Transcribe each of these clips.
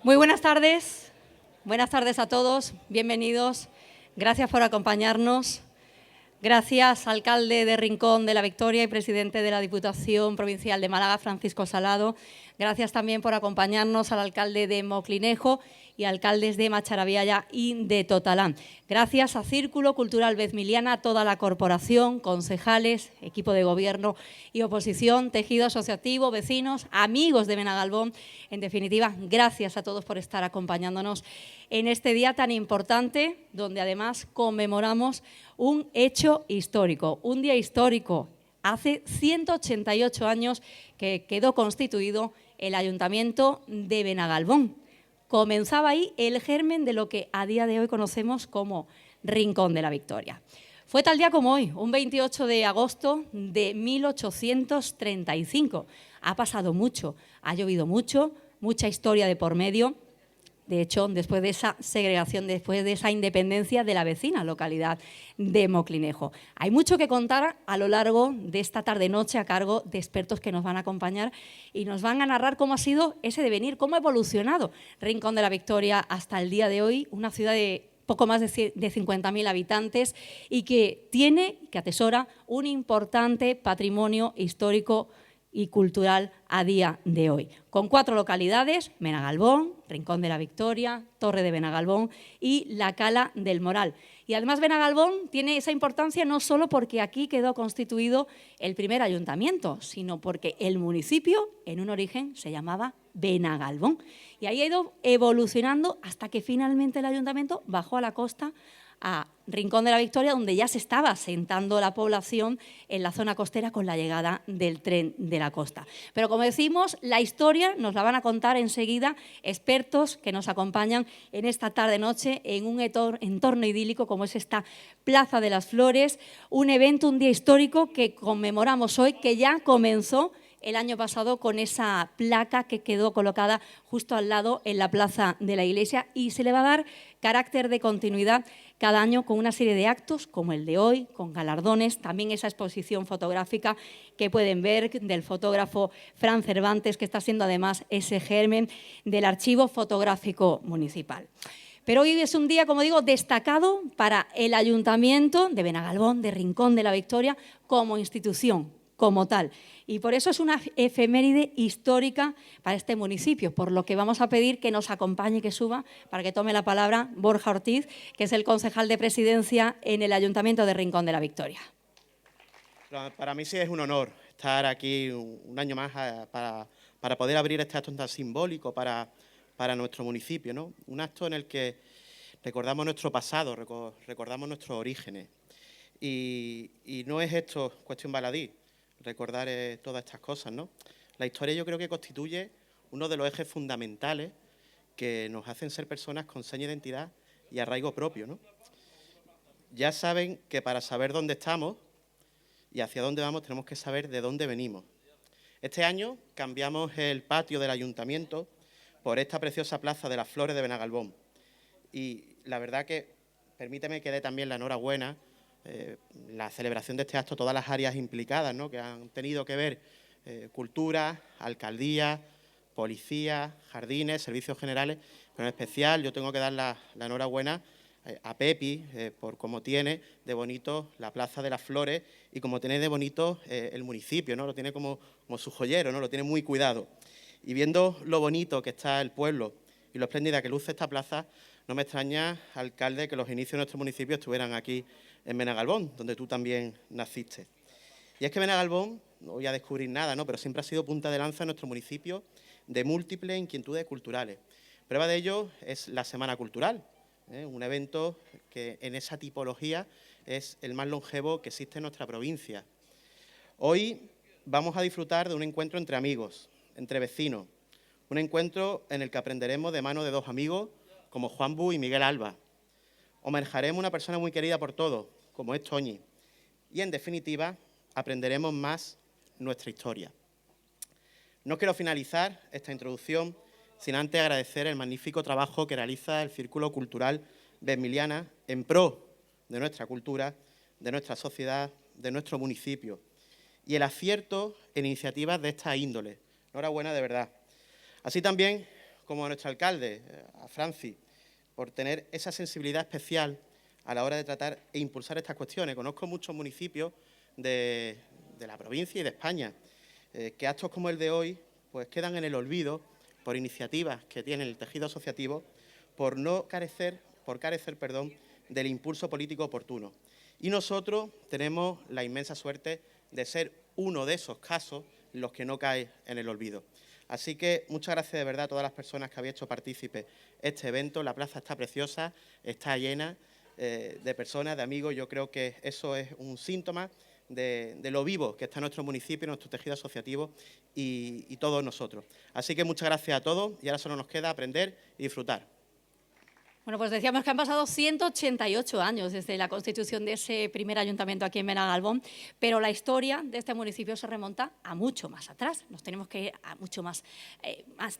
Muy buenas tardes a todos, bienvenidos, gracias por acompañarnos. Gracias, alcalde de Rincón de la Victoria y presidente de la Diputación Provincial de Málaga, Francisco Salado. Gracias también por acompañarnos al alcalde de Moclinejo y alcaldes de Macharabiaya y de Totalán. Gracias a Círculo Cultural Vezmiliana, toda la corporación, concejales, equipo de gobierno y oposición, tejido asociativo, vecinos, amigos de Benagalbón. En definitiva, gracias a todos por estar acompañándonos en este día tan importante, donde además conmemoramos un hecho histórico, un día histórico. Hace 188 años que quedó constituido el Ayuntamiento de Benagalbón. Comenzaba ahí el germen de lo que a día de hoy conocemos como Rincón de la Victoria. Fue tal día como hoy, un 28 de agosto de 1835. Ha pasado mucho, ha llovido mucho, mucha historia de por medio. De hecho, después de esa segregación, después de esa independencia de la vecina localidad de Moclinejo. Hay mucho que contar a lo largo de esta tarde-noche a cargo de expertos que nos van a acompañar y nos van a narrar cómo ha sido ese devenir, cómo ha evolucionado Rincón de la Victoria hasta el día de hoy, una ciudad de poco más de 50.000 habitantes y que atesora un importante patrimonio histórico y cultural a día de hoy, con 4 localidades: Benagalbón, Rincón de la Victoria, Torre de Benagalbón y La Cala del Moral. Y además Benagalbón tiene esa importancia no solo porque aquí quedó constituido el primer ayuntamiento, sino porque el municipio en un origen se llamaba Benagalbón. Y ahí ha ido evolucionando hasta que finalmente el ayuntamiento bajó a la costa, a Rincón de la Victoria, donde ya se estaba asentando la población en la zona costera con la llegada del tren de la costa. Pero como decimos, la historia nos la van a contar enseguida expertos que nos acompañan en esta tarde-noche en un entorno idílico como es esta Plaza de las Flores, un evento, un día histórico que conmemoramos hoy, que ya comenzó el año pasado con esa placa que quedó colocada justo al lado en la plaza de la iglesia, y se le va a dar carácter de continuidad cada año con una serie de actos como el de hoy, con galardones, también esa exposición fotográfica que pueden ver del fotógrafo Fran Cervantes, que está siendo además ese germen del Archivo Fotográfico Municipal. Pero hoy es un día, como digo, destacado para el Ayuntamiento de Benagalbón, de Rincón de la Victoria, como institución, como tal. Y por eso es una efeméride histórica para este municipio, por lo que vamos a pedir que nos acompañe y que suba para que tome la palabra Borja Ortiz, que es el concejal de presidencia en el Ayuntamiento de Rincón de la Victoria. Para mí sí es un honor estar aquí un año más para poder abrir este acto tan simbólico para nuestro municipio, ¿no? Un acto en el que recordamos nuestro pasado, recordamos nuestros orígenes. Y no es esto cuestión baladí, recordar todas estas cosas, ¿no? La historia yo creo que constituye uno de los ejes fundamentales que nos hacen ser personas con seña de identidad y arraigo propio, ¿no? Ya saben que para saber dónde estamos y hacia dónde vamos tenemos que saber de dónde venimos. Este año cambiamos el patio del ayuntamiento por esta preciosa Plaza de las Flores de Benagalbón. Y la verdad que, permíteme que dé también la enhorabuena, la celebración de este acto, todas las áreas implicadas, ¿no?, que han tenido que ver cultura, alcaldía, policía, jardines, servicios generales, pero en especial yo tengo que dar la enhorabuena a Pepi por cómo tiene de bonito la Plaza de las Flores y cómo tiene de bonito el municipio, ¿no? Lo tiene como su joyero, ¿no? Lo tiene muy cuidado. Y viendo lo bonito que está el pueblo y lo espléndida que luce esta plaza, no me extraña, alcalde, que los inicios de nuestro municipio estuvieran aquí en Benagalbón, donde tú también naciste. Y es que Benagalbón, no voy a descubrir nada, ¿no?, pero siempre ha sido punta de lanza en nuestro municipio de múltiples inquietudes culturales. Prueba de ello es la Semana Cultural, un evento que en esa tipología es el más longevo que existe en nuestra provincia. Hoy vamos a disfrutar de un encuentro entre amigos, entre vecinos, un encuentro en el que aprenderemos de mano de 2 amigos como Juan Bu y Miguel Alba. Homenajearemos a una persona muy querida por todos, como es Toñi, y en definitiva aprenderemos más nuestra historia. No quiero finalizar esta introducción sin antes agradecer el magnífico trabajo que realiza el Círculo Cultural Vezmiliana en pro de nuestra cultura, de nuestra sociedad, de nuestro municipio, y el acierto en iniciativas de esta índole. Enhorabuena de verdad. Así también como a nuestro alcalde, a Francis, por tener esa sensibilidad especial a la hora de tratar e impulsar estas cuestiones. Conozco muchos municipios de la provincia y de España que actos como el de hoy pues quedan en el olvido por iniciativas que tiene el tejido asociativo por carecer del impulso político oportuno. Y nosotros tenemos la inmensa suerte de ser uno de esos casos en los que no cae en el olvido. Así que muchas gracias de verdad a todas las personas que habéis hecho partícipe este evento. La plaza está preciosa, está llena de personas, de amigos. Yo creo que eso es un síntoma de lo vivo que está nuestro municipio, nuestro tejido asociativo y todos nosotros. Así que muchas gracias a todos y ahora solo nos queda aprender y disfrutar. Bueno, pues decíamos que han pasado 188 años desde la constitución de ese primer ayuntamiento aquí en Benagalbón, pero la historia de este municipio se remonta a mucho más atrás. Nos tenemos que ir a mucho más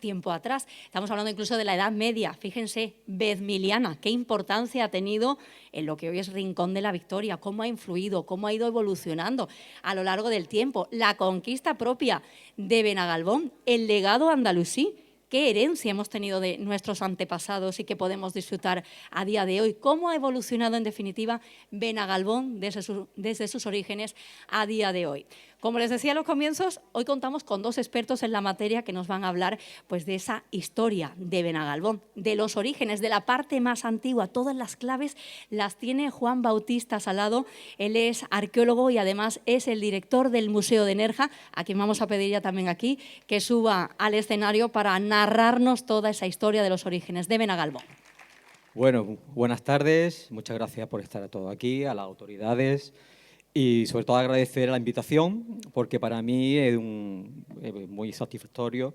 tiempo atrás. Estamos hablando incluso de la Edad Media. Fíjense, Vezmiliana, qué importancia ha tenido en lo que hoy es Rincón de la Victoria, cómo ha influido, cómo ha ido evolucionando a lo largo del tiempo. La conquista propia de Benagalbón, el legado andalusí. ¿Qué herencia hemos tenido de nuestros antepasados y que podemos disfrutar a día de hoy? ¿Cómo ha evolucionado, en definitiva, Benagalbón desde sus orígenes a día de hoy? Como les decía a los comienzos, hoy contamos con dos expertos en la materia que nos van a hablar pues, de esa historia de Benagalbón, de los orígenes, de la parte más antigua. Todas las claves las tiene Juan Bautista Salado. Él es arqueólogo y además es el director del Museo de Nerja, a quien vamos a pedir ya también aquí que suba al escenario para narrarnos toda esa historia de los orígenes de Benagalbón. Bueno, buenas tardes. Muchas gracias por estar todos aquí, a las autoridades. Y sobre todo agradecer la invitación, porque para mí es muy satisfactorio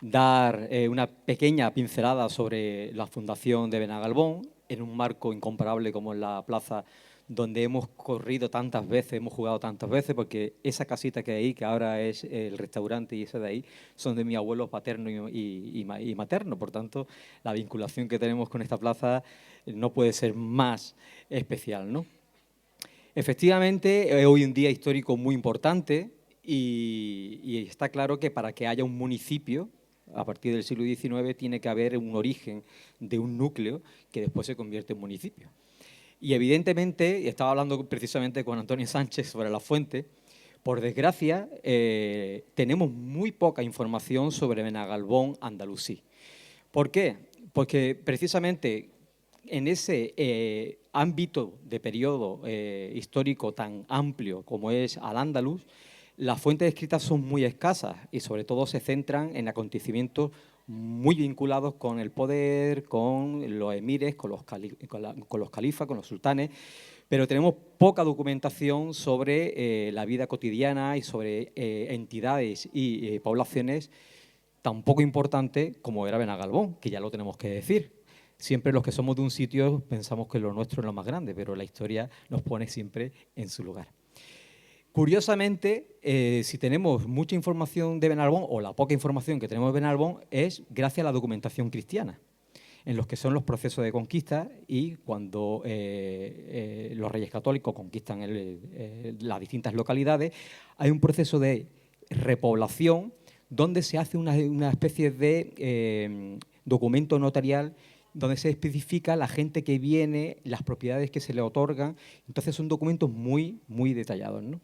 dar una pequeña pincelada sobre la fundación de Benagalbón en un marco incomparable como es la plaza donde hemos corrido tantas veces, hemos jugado tantas veces, porque esa casita que hay ahí, que ahora es el restaurante y esa de ahí, son de mi abuelo paterno y materno. Por tanto, la vinculación que tenemos con esta plaza no puede ser más especial, ¿no? Efectivamente, es hoy un día histórico muy importante y está claro que para que haya un municipio, a partir del siglo XIX, tiene que haber un origen de un núcleo que después se convierte en municipio. Y evidentemente, y estaba hablando precisamente con Antonio Sánchez sobre la fuente, por desgracia, tenemos muy poca información sobre Benagalbón andalusí. ¿Por qué? Porque precisamente en ese ámbito de periodo histórico tan amplio como es Al-Ándalus, las fuentes escritas son muy escasas y sobre todo se centran en acontecimientos muy vinculados con el poder, con los emires, con los califas, con los sultanes, pero tenemos poca documentación sobre la vida cotidiana y sobre entidades y poblaciones tan poco importantes como era Benagalbón, que ya lo tenemos que decir. Siempre los que somos de un sitio pensamos que lo nuestro es lo más grande, pero la historia nos pone siempre en su lugar. Curiosamente, si tenemos mucha información de Benagalbón, o la poca información que tenemos de Benagalbón, es gracias a la documentación cristiana, en los que son los procesos de conquista y cuando los reyes católicos conquistan las distintas localidades, hay un proceso de repoblación donde se hace una especie de documento notarial donde se especifica la gente que viene, las propiedades que se le otorgan. Entonces son documentos muy, muy detallados, ¿no?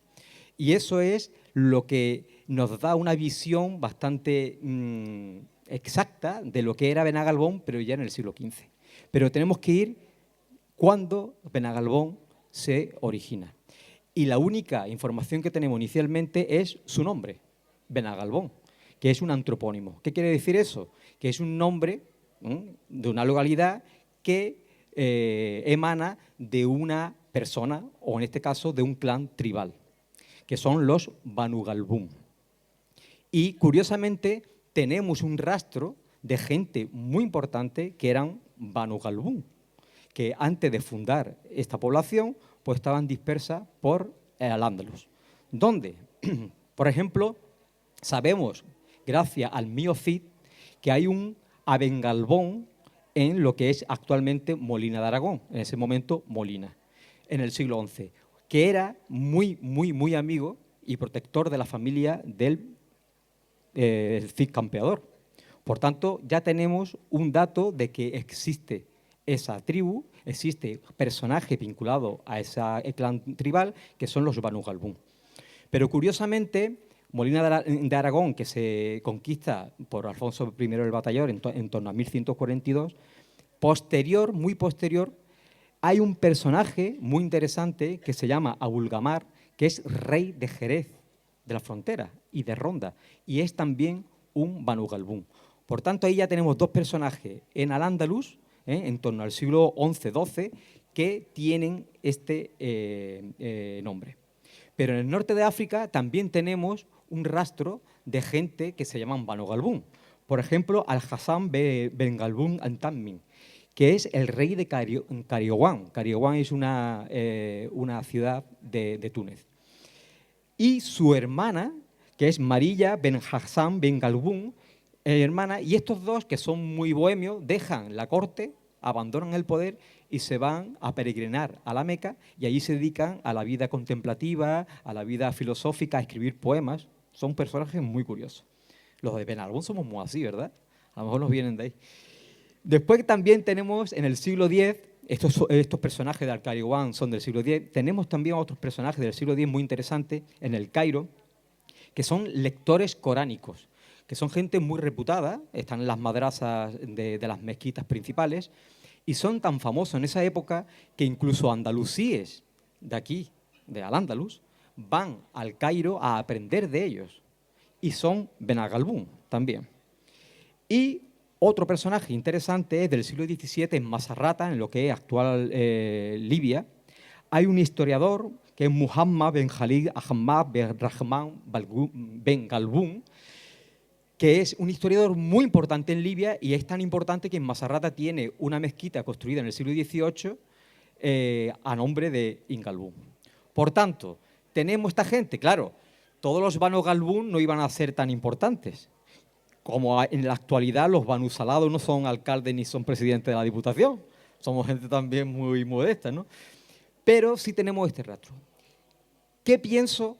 Y eso es lo que nos da una visión bastante exacta de lo que era Benagalbón, pero ya en el siglo XV. Pero tenemos que ir cuando Benagalbón se origina. Y la única información que tenemos inicialmente es su nombre, Benagalbón, que es un antropónimo. ¿Qué quiere decir eso? Que es un nombre de una localidad que emana de una persona, o en este caso de un clan tribal, que son los Banu Galbún. Y curiosamente tenemos un rastro de gente muy importante que eran Banu Galbún, que antes de fundar esta población pues estaban dispersas por Al-Ándalus. ¿Dónde? Por ejemplo, sabemos, gracias al Mío Cid, que hay un Abengalbón en lo que es actualmente Molina de Aragón, en ese momento Molina, en el siglo XI, que era muy, muy, muy amigo y protector de la familia del Cid Campeador. Por tanto, ya tenemos un dato de que existe esa tribu, existe personaje vinculado a ese clan tribal, que son los Banu Galbún. Pero curiosamente, Molina de Aragón, que se conquista por Alfonso I el Batallón en torno a 1142, muy posterior, hay un personaje muy interesante que se llama Abulgamar, que es rey de Jerez, de la frontera, y de Ronda, y es también un Banu Galbún. Por tanto, ahí ya tenemos dos personajes en Al-Ándalus, en torno al siglo XI-XII, que tienen este nombre. Pero en el norte de África también tenemos un rastro de gente que se llaman Banu Galbún. Por ejemplo, Al-Hassan ben Galbún Antammin, que es el rey de Cariowán. Cariowán es una ciudad de Túnez. Y su hermana, que es Marilla ben Hassan ben Galbún, hermana, y estos dos, que son muy bohemios, dejan la corte, abandonan el poder y se van a peregrinar a la Meca, y allí se dedican a la vida contemplativa, a la vida filosófica, a escribir poemas. Son personajes muy curiosos. Los de Benalbón somos muy así, ¿verdad? A lo mejor nos vienen de ahí. Después también tenemos en el siglo X, estos personajes de Al-Cariowán son del siglo X, tenemos también otros personajes del siglo X muy interesantes en el Cairo, que son lectores coránicos, que son gente muy reputada, están en las madrasas de las mezquitas principales, y son tan famosos en esa época que incluso andalusíes de aquí, de Al-Ándalus, van al Cairo a aprender de ellos, y son Benagalbún también. Y otro personaje interesante es del siglo XVII en Masarrata, en lo que es actual Libia. Hay un historiador que es Muhammad ben Khalid Ahmad ben Rahman ben Galbún, que es un historiador muy importante en Libia, y es tan importante que en Masarrata tiene una mezquita construida en el siglo XVIII a nombre de Ingalbún. Por tanto, tenemos esta gente, claro, todos los Banu Galbún no iban a ser tan importantes. Como en la actualidad los Banu Salados no son alcaldes ni son presidentes de la Diputación. Somos gente también muy modesta, ¿no? Pero sí tenemos este rastro. ¿Qué pienso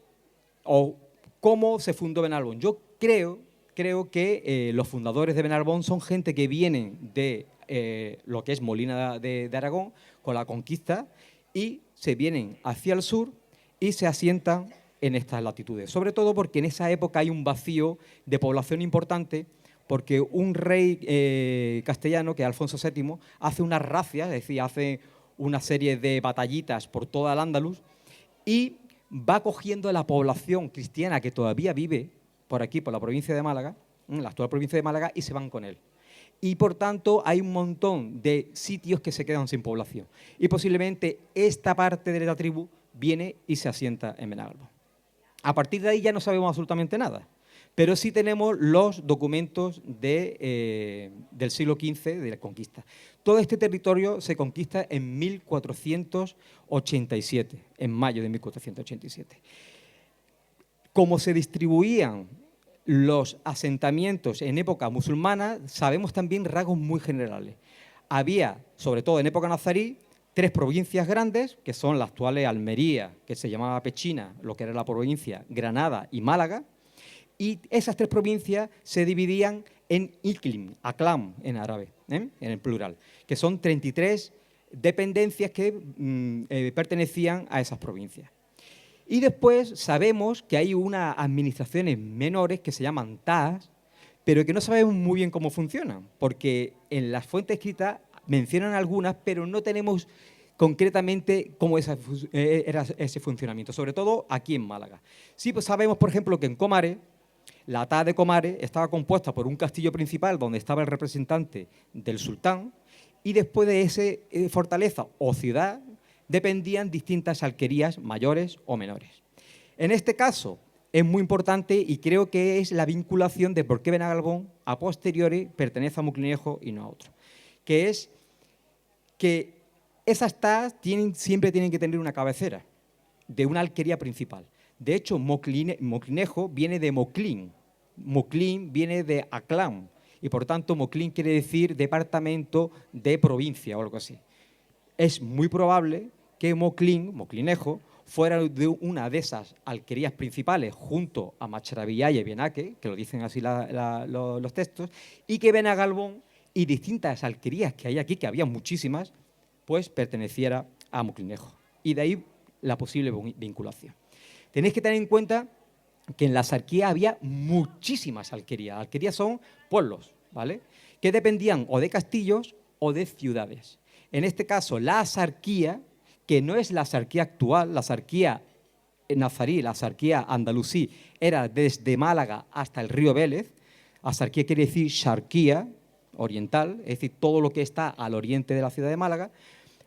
o cómo se fundó Benalbón? Yo creo que los fundadores de Benalbón son gente que vienen de lo que es Molina de Aragón con la conquista, y se vienen hacia el sur y se asientan en estas latitudes. Sobre todo porque en esa época hay un vacío de población importante, porque un rey castellano, que es Alfonso VII, hace unas razias, es decir, hace una serie de batallitas por toda Al-Ándalus, y va cogiendo la población cristiana que todavía vive por aquí, por la provincia de Málaga, la actual provincia de Málaga, y se van con él. Y por tanto hay un montón de sitios que se quedan sin población. Y posiblemente esta parte de la tribu viene y se asienta en Benalbón. A partir de ahí ya no sabemos absolutamente nada, pero sí tenemos los documentos del siglo XV de la conquista. Todo este territorio se conquista en 1487, en mayo de 1487. Cómo se distribuían los asentamientos en época musulmana, sabemos también rasgos muy generales. Había, sobre todo en época nazarí, 3 provincias grandes, que son la actual Almería, que se llamaba Pechina, lo que era la provincia, Granada y Málaga, y esas 3 provincias se dividían en Iklim, Aklam en árabe, en el plural, que son 33 dependencias que pertenecían a esas provincias. Y después sabemos que hay unas administraciones menores que se llaman TAS, pero que no sabemos muy bien cómo funcionan, porque en las fuentes escritas mencionan algunas, pero no tenemos concretamente cómo era ese funcionamiento, sobre todo aquí en Málaga. Sí, pues sabemos, por ejemplo, que en Comares, la TAS de Comares estaba compuesta por un castillo principal donde estaba el representante del sultán, y después de esa fortaleza o ciudad dependían distintas alquerías mayores o menores. En este caso es muy importante, y creo que es la vinculación de por qué Benalbón a posteriori pertenece a Moclinejo y no a otro, que es que esas TAS siempre tienen que tener una cabecera de una alquería principal. De hecho, Moclinejo viene de Moclín, Moclín viene de Aklam, y por tanto Moclín quiere decir departamento de provincia o algo así. Es muy probable que Moclinejo fuera de una de esas alquerías principales junto a Macharavillaya y Benaque, que lo dicen así los textos, y que Benagalbón y distintas alquerías que hay aquí, que había muchísimas, pues perteneciera a Moclinejo. Y de ahí la posible vinculación. Tenéis que tener en cuenta que en la Sarquía había muchísimas alquerías. Alquerías son pueblos, ¿vale?, que dependían o de castillos o de ciudades. En este caso, la Sarquía, que no es la Sarquía actual, la Sarquía nazarí, la Sarquía andalusí, era desde Málaga hasta el río Vélez. Sarquía quiere decir Sharquía, oriental, es decir, todo lo que está al oriente de la ciudad de Málaga,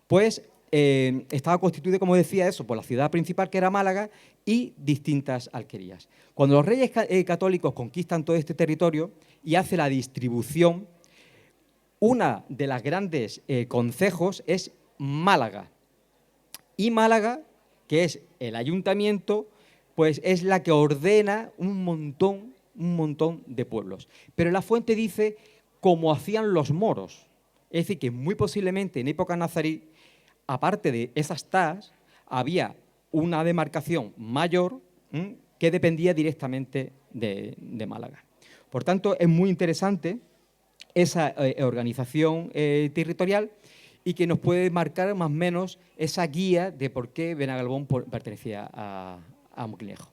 pues estaba constituida, como decía, eso, por la ciudad principal, que era Málaga, y distintas alquerías. Cuando los reyes católicos conquistan todo este territorio y hace la distribución, una de las grandes concejos es Málaga. Y Málaga, que es el ayuntamiento, pues es la que ordena un montón de pueblos. Pero la fuente dice como hacían los moros. Es decir, que muy posiblemente en época nazarí, aparte de esas taas, había una demarcación mayor que dependía directamente de Málaga. Por tanto, es muy interesante esa organización territorial y que nos puede marcar más o menos esa guía de por qué Benagalbón pertenecía a Moclinejo.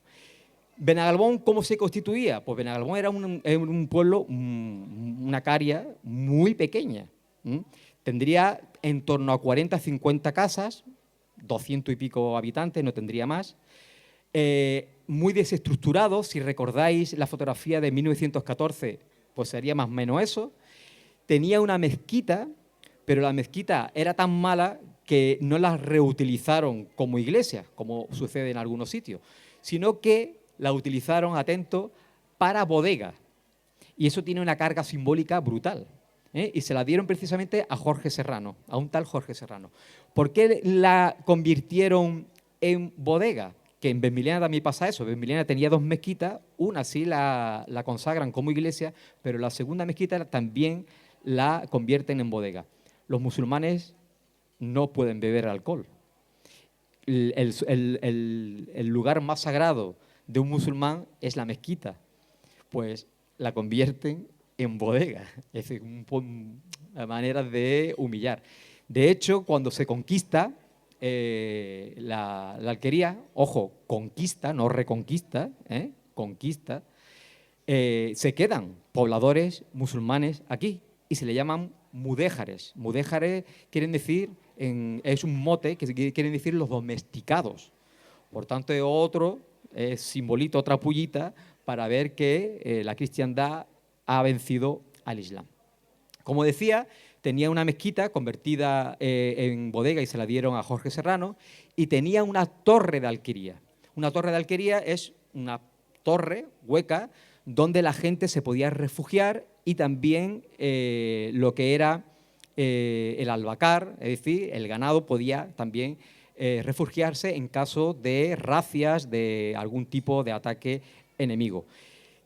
Benagalbón, ¿cómo se constituía? Pues Benagalbón era un pueblo, una caria muy pequeña. Tendría en torno a 40, 50 casas, 200 y pico habitantes, no tendría más. Muy desestructurado, si recordáis la fotografía de 1914, pues sería más o menos eso. Tenía una mezquita, pero la mezquita era tan mala que no la reutilizaron como iglesia, como sucede en algunos sitios, sino que la utilizaron, atento, para bodega. Y eso tiene una carga simbólica brutal. Y se la dieron precisamente a Jorge Serrano, a un tal Jorge Serrano. ¿Por qué la convirtieron en bodega? Que en Benmilena también pasa eso. Benmilena tenía 2 mezquitas, una sí la consagran como iglesia, pero la segunda mezquita también la convierten en bodega. Los musulmanes no pueden beber alcohol. El lugar más sagrado de un musulmán es la mezquita, pues la convierten en bodega. Es decir, una manera de humillar. De hecho, cuando se conquista la alquería, ojo, conquista, no reconquista, conquista, se quedan pobladores musulmanes aquí y se le llaman mudéjares. Mudéjares quieren decir, es un mote que quieren decir los domesticados. Por tanto, es otro simbolito, otra pullita para ver que la cristiandad ha vencido al Islam. Como decía, tenía una mezquita convertida en bodega y se la dieron a Jorge Serrano, y tenía una torre de alquería. Una torre de alquería es una torre hueca donde la gente se podía refugiar, y también lo que era el albacar, es decir, el ganado podía también refugiarse en caso de racias, de algún tipo de ataque enemigo.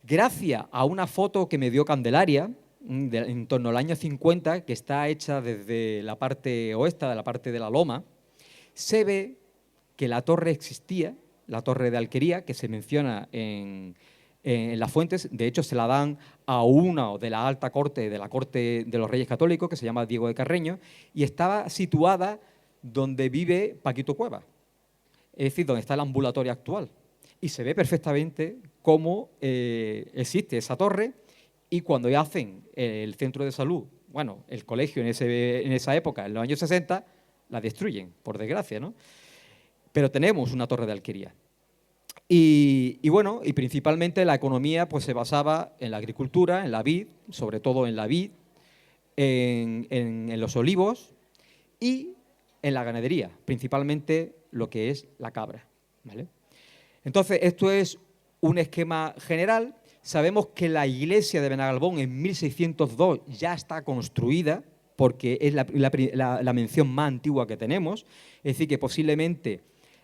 Gracias a una foto que me dio Candelaria, en torno al año 50, que está hecha desde la parte oeste, de la parte de la loma, se ve que la torre existía, la torre de alquería, que se menciona en las fuentes. De hecho, se la dan a uno de la alta corte, de la corte de los Reyes Católicos, que se llama Diego de Carreño, y estaba situada donde vive Paquito Cueva, es decir, donde está el ambulatorio actual. Y se ve perfectamente cómo existe esa torre, y cuando ya hacen el centro de salud, bueno, el colegio en esa época, en los años 60, la destruyen, por desgracia, ¿no? Pero tenemos una torre de alquería. Y bueno, y principalmente la economía pues se basaba en la agricultura, en la vid, sobre todo en la vid, en los olivos y en la ganadería, principalmente lo que es la cabra, ¿vale? Entonces, esto es un esquema general. Sabemos que la iglesia de Benagalbón en 1602 ya está construida, porque es la mención más antigua que tenemos, es decir, que posiblemente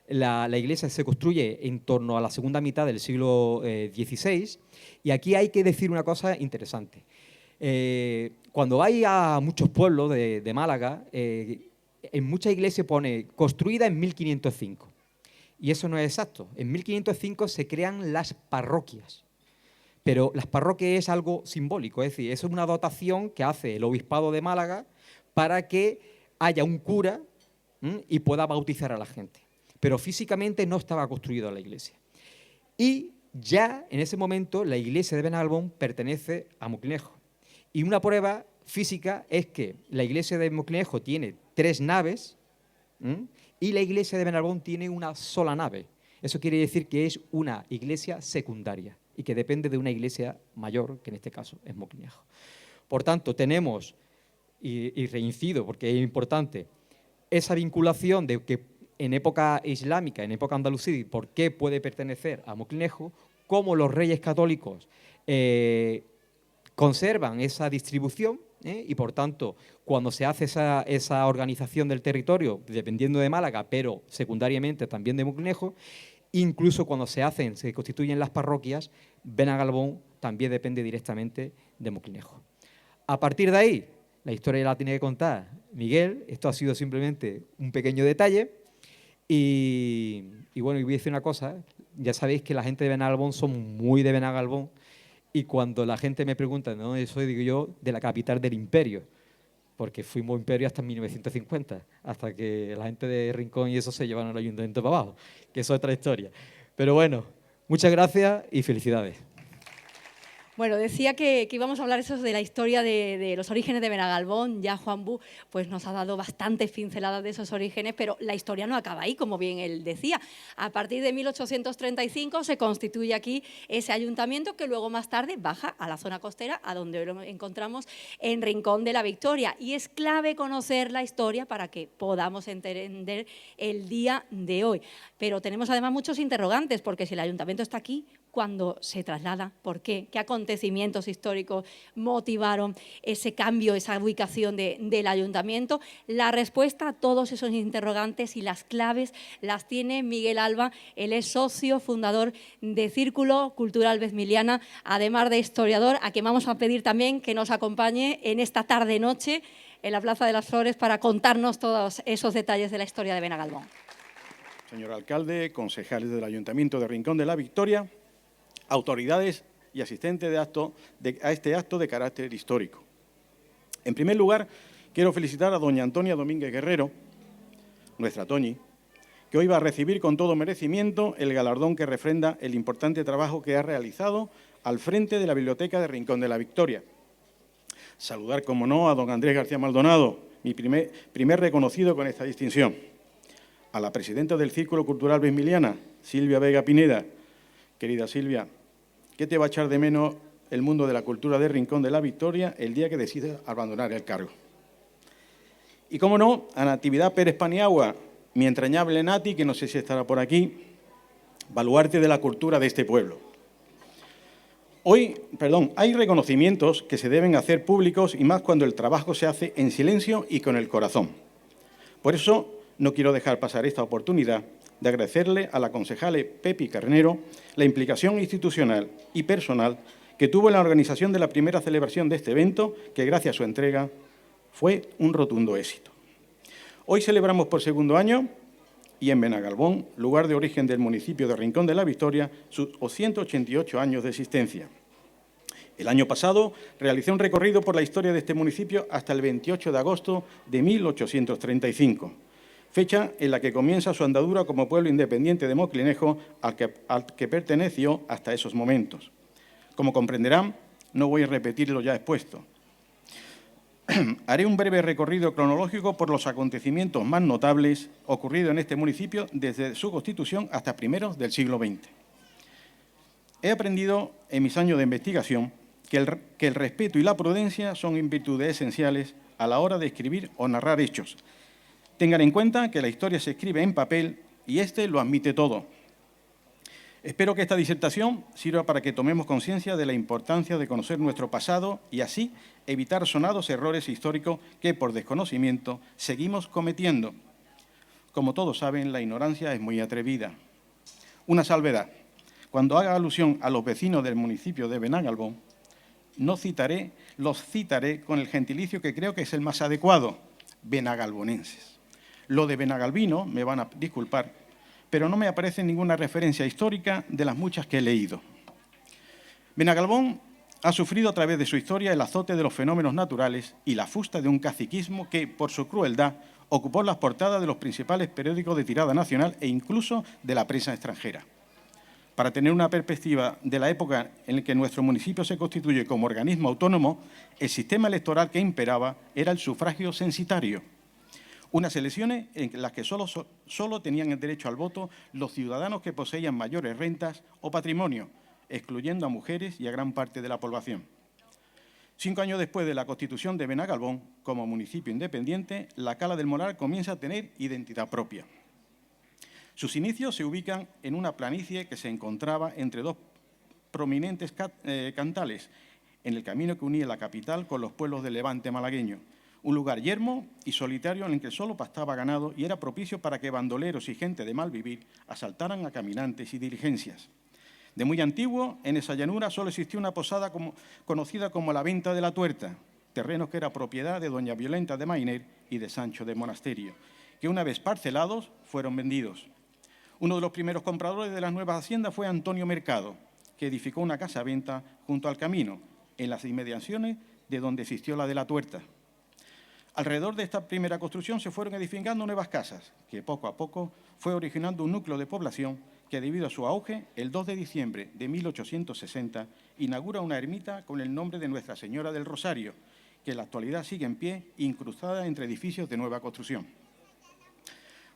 la iglesia se construye en torno a la segunda mitad del siglo XVI, y aquí hay que decir una cosa interesante. Cuando vais a muchos pueblos de Málaga, en muchas iglesias pone construida en 1505, Y eso no es exacto. En 1505 se crean las parroquias. Pero las parroquias es algo simbólico, es decir, es una dotación que hace el Obispado de Málaga para que haya un cura y pueda bautizar a la gente. Pero físicamente no estaba construida la iglesia. Y ya en ese momento la iglesia de Benagalbón pertenece a Moclinejo. Y una prueba física es que la iglesia de Moclinejo tiene 3 naves y la iglesia de Benagalbón tiene una sola nave. Eso quiere decir que es una iglesia secundaria y que depende de una iglesia mayor, que en este caso es Moclinejo. Por tanto, tenemos, y reincido porque es importante, esa vinculación de que en época islámica, en época andalusí, por qué puede pertenecer a Moclinejo, cómo los reyes católicos conservan esa distribución y, por tanto, cuando se hace esa organización del territorio, dependiendo de Málaga, pero secundariamente también de Moclinejo, incluso cuando se constituyen las parroquias, Benagalbón también depende directamente de Moclinejo. A partir de ahí, la historia la tiene que contar Miguel. Esto ha sido simplemente un pequeño detalle. Y bueno, y voy a decir una cosa, ya sabéis que la gente de Benagalbón son muy de Benagalbón, y cuando la gente me pregunta de dónde soy, digo yo, de la capital del imperio, porque fuimos imperio hasta 1950, hasta que la gente de Rincón y eso se llevaron al ayuntamiento para abajo, que eso es otra historia. Pero bueno, muchas gracias y felicidades. Bueno, decía que íbamos a hablar eso de la historia de los orígenes de Benagalbón. Ya Juan Bu pues, nos ha dado bastantes pinceladas de esos orígenes, pero la historia no acaba ahí, como bien él decía. A partir de 1835 se constituye aquí ese ayuntamiento que luego más tarde baja a la zona costera, a donde lo encontramos en Rincón de la Victoria. Y es clave conocer la historia para que podamos entender el día de hoy. Pero tenemos además muchos interrogantes, porque si el ayuntamiento está aquí, ¿cuándo se traslada? ¿Por qué? ¿Qué acontecimientos históricos motivaron ese cambio, esa ubicación del ayuntamiento? La respuesta a todos esos interrogantes y las claves las tiene Miguel Alba. Él es socio fundador de Círculo Cultural Vezmiliana, además de historiador, a quien vamos a pedir también que nos acompañe en esta tarde-noche en la Plaza de las Flores para contarnos todos esos detalles de la historia de Benagalbón. Señor alcalde, concejales del Ayuntamiento de Rincón de la Victoria, autoridades y asistentes a este acto de carácter histórico. En primer lugar, quiero felicitar a doña Antonia Domínguez Guerrero, nuestra Toñi, que hoy va a recibir con todo merecimiento el galardón que refrenda el importante trabajo que ha realizado al frente de la Biblioteca de Rincón de la Victoria. Saludar, como no, a don Andrés García Maldonado, mi primer reconocido con esta distinción. A la presidenta del Círculo Cultural Vezmiliana, Silvia Vega Pineda. Querida Silvia, ¿qué te va a echar de menos el mundo de la cultura de Rincón de la Victoria el día que decidas abandonar el cargo? Y, cómo no, a Natividad Pérez Paniagua, mi entrañable Nati, que no sé si estará por aquí, baluarte de la cultura de este pueblo. Hay reconocimientos que se deben hacer públicos y más cuando el trabajo se hace en silencio y con el corazón. Por eso no quiero dejar pasar esta oportunidad de agradecerle a la concejale Pepi Carnero la implicación institucional y personal que tuvo en la organización de la primera celebración de este evento, que gracias a su entrega fue un rotundo éxito. Hoy celebramos por segundo año, y en Benagalbón, lugar de origen del municipio de Rincón de la Victoria, sus 188 años de existencia. El año pasado realicé un recorrido por la historia de este municipio hasta el 28 de agosto de 1835. Fecha en la que comienza su andadura como pueblo independiente de Moclinejo, al que perteneció hasta esos momentos. Como comprenderán, no voy a repetir lo ya expuesto. Haré un breve recorrido cronológico por los acontecimientos más notables ocurridos en este municipio desde su constitución hasta primeros del siglo XX. He aprendido en mis años de investigación que el respeto y la prudencia son virtudes esenciales a la hora de escribir o narrar hechos. Tengan en cuenta que la historia se escribe en papel y este lo admite todo. Espero que esta disertación sirva para que tomemos conciencia de la importancia de conocer nuestro pasado y así evitar sonados errores históricos que, por desconocimiento, seguimos cometiendo. Como todos saben, la ignorancia es muy atrevida. Una salvedad. Cuando haga alusión a los vecinos del municipio de Benagalbón, los citaré con el gentilicio que creo que es el más adecuado, benagalbonenses. Lo de benagalbino, me van a disculpar, pero no me aparece ninguna referencia histórica de las muchas que he leído. Benagalbón ha sufrido a través de su historia el azote de los fenómenos naturales y la fusta de un caciquismo que, por su crueldad, ocupó las portadas de los principales periódicos de tirada nacional e incluso de la prensa extranjera. Para tener una perspectiva de la época en la que nuestro municipio se constituye como organismo autónomo, el sistema electoral que imperaba era el sufragio censitario. Unas elecciones en las que solo tenían el derecho al voto los ciudadanos que poseían mayores rentas o patrimonio, excluyendo a mujeres y a gran parte de la población. 5 años después de la constitución de Benagalbón, como municipio independiente, la Cala del Moral comienza a tener identidad propia. Sus inicios se ubican en una planicie que se encontraba entre dos prominentes cantales, en el camino que unía la capital con los pueblos del Levante malagueño. Un lugar yermo y solitario en el que solo pastaba ganado y era propicio para que bandoleros y gente de mal vivir asaltaran a caminantes y diligencias. De muy antiguo, en esa llanura solo existía una posada conocida como la Venta de la Tuerta, terreno que era propiedad de doña Violenta de Mainer y de Sancho de Monasterio, que una vez parcelados fueron vendidos. Uno de los primeros compradores de las nuevas haciendas fue Antonio Mercado, que edificó una casa-venta junto al camino, en las inmediaciones de donde existió la de la Tuerta. Alrededor de esta primera construcción se fueron edificando nuevas casas, que poco a poco fue originando un núcleo de población que, debido a su auge, el 2 de diciembre de 1860 inaugura una ermita con el nombre de Nuestra Señora del Rosario, que en la actualidad sigue en pie, incrustada entre edificios de nueva construcción.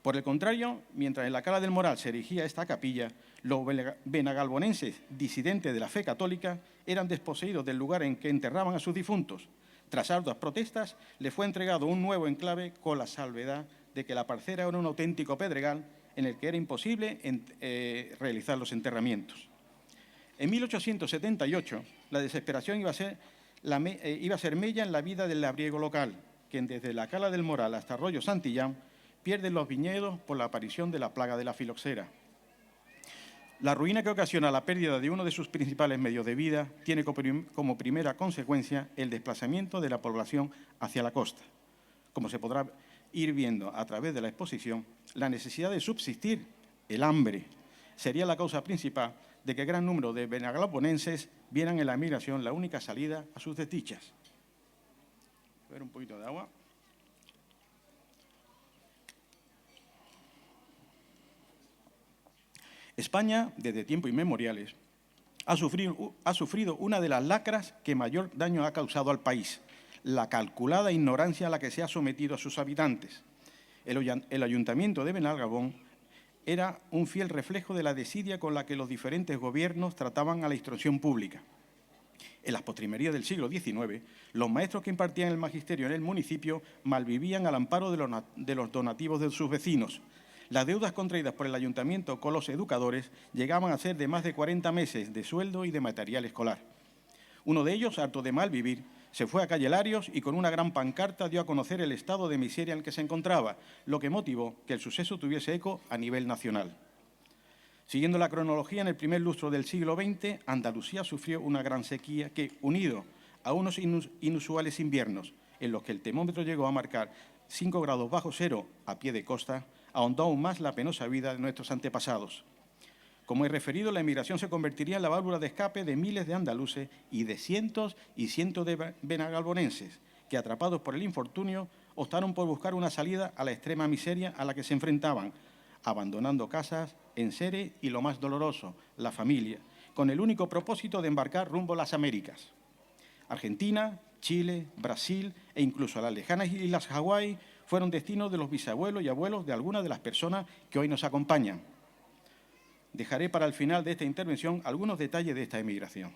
Por el contrario, mientras en la Cala del Moral se erigía esta capilla, los benagalbonenses disidentes de la fe católica eran desposeídos del lugar en que enterraban a sus difuntos. Tras arduas protestas, le fue entregado un nuevo enclave con la salvedad de que la parcela era un auténtico pedregal en el que era imposible realizar los enterramientos. En 1878, la desesperación iba a ser mella en la vida del labriego local, quien desde la Cala del Moral hasta Arroyo Santillán pierde los viñedos por la aparición de la plaga de la filoxera. La ruina que ocasiona la pérdida de uno de sus principales medios de vida tiene como primera consecuencia el desplazamiento de la población hacia la costa. Como se podrá ir viendo a través de la exposición, la necesidad de subsistir, el hambre, sería la causa principal de que gran número de benagalbonenses vieran en la emigración la única salida a sus desdichas. A ver un poquito de agua. España, desde tiempos inmemoriales, ha sufrido una de las lacras que mayor daño ha causado al país, la calculada ignorancia a la que se ha sometido a sus habitantes. El Ayuntamiento de Benagalbón era un fiel reflejo de la desidia con la que los diferentes gobiernos trataban a la instrucción pública. En las postrimerías del siglo XIX, los maestros que impartían el magisterio en el municipio malvivían al amparo de los donativos de sus vecinos. Las deudas contraídas por el ayuntamiento con los educadores llegaban a ser de más de 40 meses de sueldo y de material escolar. Uno de ellos, harto de mal vivir, se fue a calle Larios y con una gran pancarta dio a conocer el estado de miseria en el que se encontraba, lo que motivó que el suceso tuviese eco a nivel nacional. Siguiendo la cronología, en el primer lustro del siglo XX, Andalucía sufrió una gran sequía que, unido a unos inusuales inviernos, en los que el termómetro llegó a marcar 5 grados bajo cero a pie de costa, ahondó aún más la penosa vida de nuestros antepasados. Como he referido, la emigración se convertiría en la válvula de escape de miles de andaluces y de cientos y cientos de benagalbonenses que, atrapados por el infortunio, optaron por buscar una salida a la extrema miseria a la que se enfrentaban, abandonando casas, enseres y, lo más doloroso, la familia, con el único propósito de embarcar rumbo a las Américas. Argentina, Chile, Brasil e incluso las lejanas islas Hawái fueron destinos de los bisabuelos y abuelos de algunas de las personas que hoy nos acompañan. Dejaré para el final de esta intervención algunos detalles de esta emigración.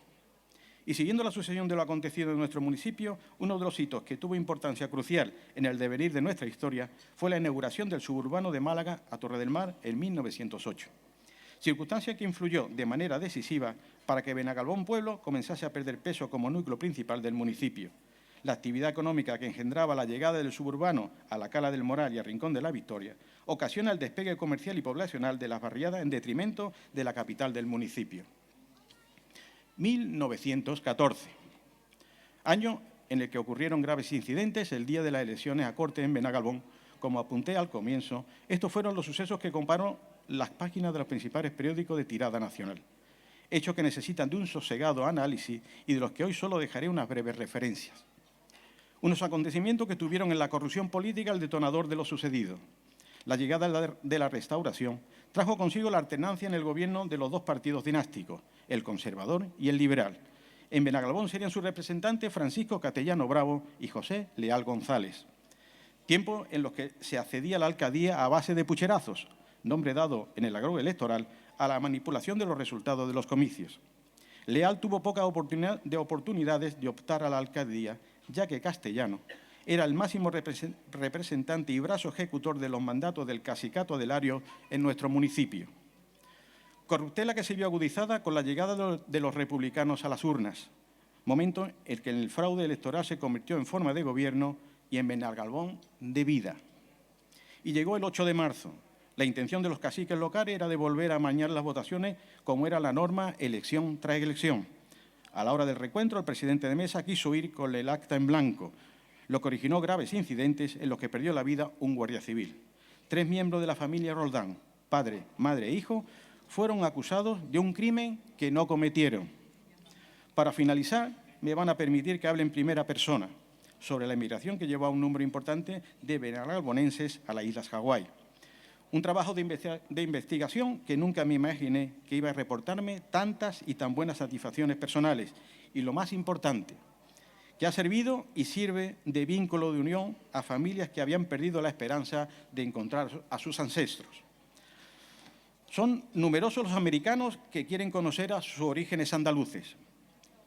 Y siguiendo la sucesión de lo acontecido en nuestro municipio, uno de los hitos que tuvo importancia crucial en el devenir de nuestra historia fue la inauguración del suburbano de Málaga a Torre del Mar en 1908. Circunstancia que influyó de manera decisiva para que Benagalbón Pueblo comenzase a perder peso como núcleo principal del municipio. La actividad económica que engendraba la llegada del suburbano a la Cala del Moral y al Rincón de la Victoria ocasiona el despegue comercial y poblacional de las barriadas en detrimento de la capital del municipio. 1914, año en el que ocurrieron graves incidentes el día de las elecciones a Cortes en Benagalbón. Como apunté al comienzo, estos fueron los sucesos que las páginas de los principales periódicos de tirada nacional. Hechos que necesitan de un sosegado análisis y de los que hoy solo dejaré unas breves referencias. Unos acontecimientos que tuvieron en la corrupción política el detonador de lo sucedido. La llegada de la Restauración trajo consigo la alternancia en el gobierno de los dos partidos dinásticos, el conservador y el liberal. En Benagalbón serían sus representantes Francisco Castellano Bravo y José Leal González. Tiempos en los que se accedía a la alcaldía a base de pucherazos, nombre dado en el agrado electoral a la manipulación de los resultados de los comicios. Leal tuvo pocas oportunidades de optar a la alcaldía, ya que Castellano era el máximo representante y brazo ejecutor de los mandatos del cacicato de Lario en nuestro municipio. Corruptela que se vio agudizada con la llegada de los republicanos a las urnas, momento en el que el fraude electoral se convirtió en forma de gobierno y en Benagalbón de vida. Y llegó el 8 de marzo. La intención de los caciques locales era de volver a amañar las votaciones como era la norma elección tras elección. A la hora del recuento, el presidente de mesa quiso ir con el acta en blanco, lo que originó graves incidentes en los que perdió la vida un guardia civil. 3 miembros de la familia Roldán, padre, madre e hijo, fueron acusados de un crimen que no cometieron. Para finalizar, me van a permitir que hable en primera persona sobre la emigración que llevó a un número importante de benagalbonenses a las Islas Hawái. Un trabajo de investigación que nunca me imaginé que iba a reportarme tantas y tan buenas satisfacciones personales. Y lo más importante, que ha servido y sirve de vínculo de unión a familias que habían perdido la esperanza de encontrar a sus ancestros. Son numerosos los americanos que quieren conocer a sus orígenes andaluces.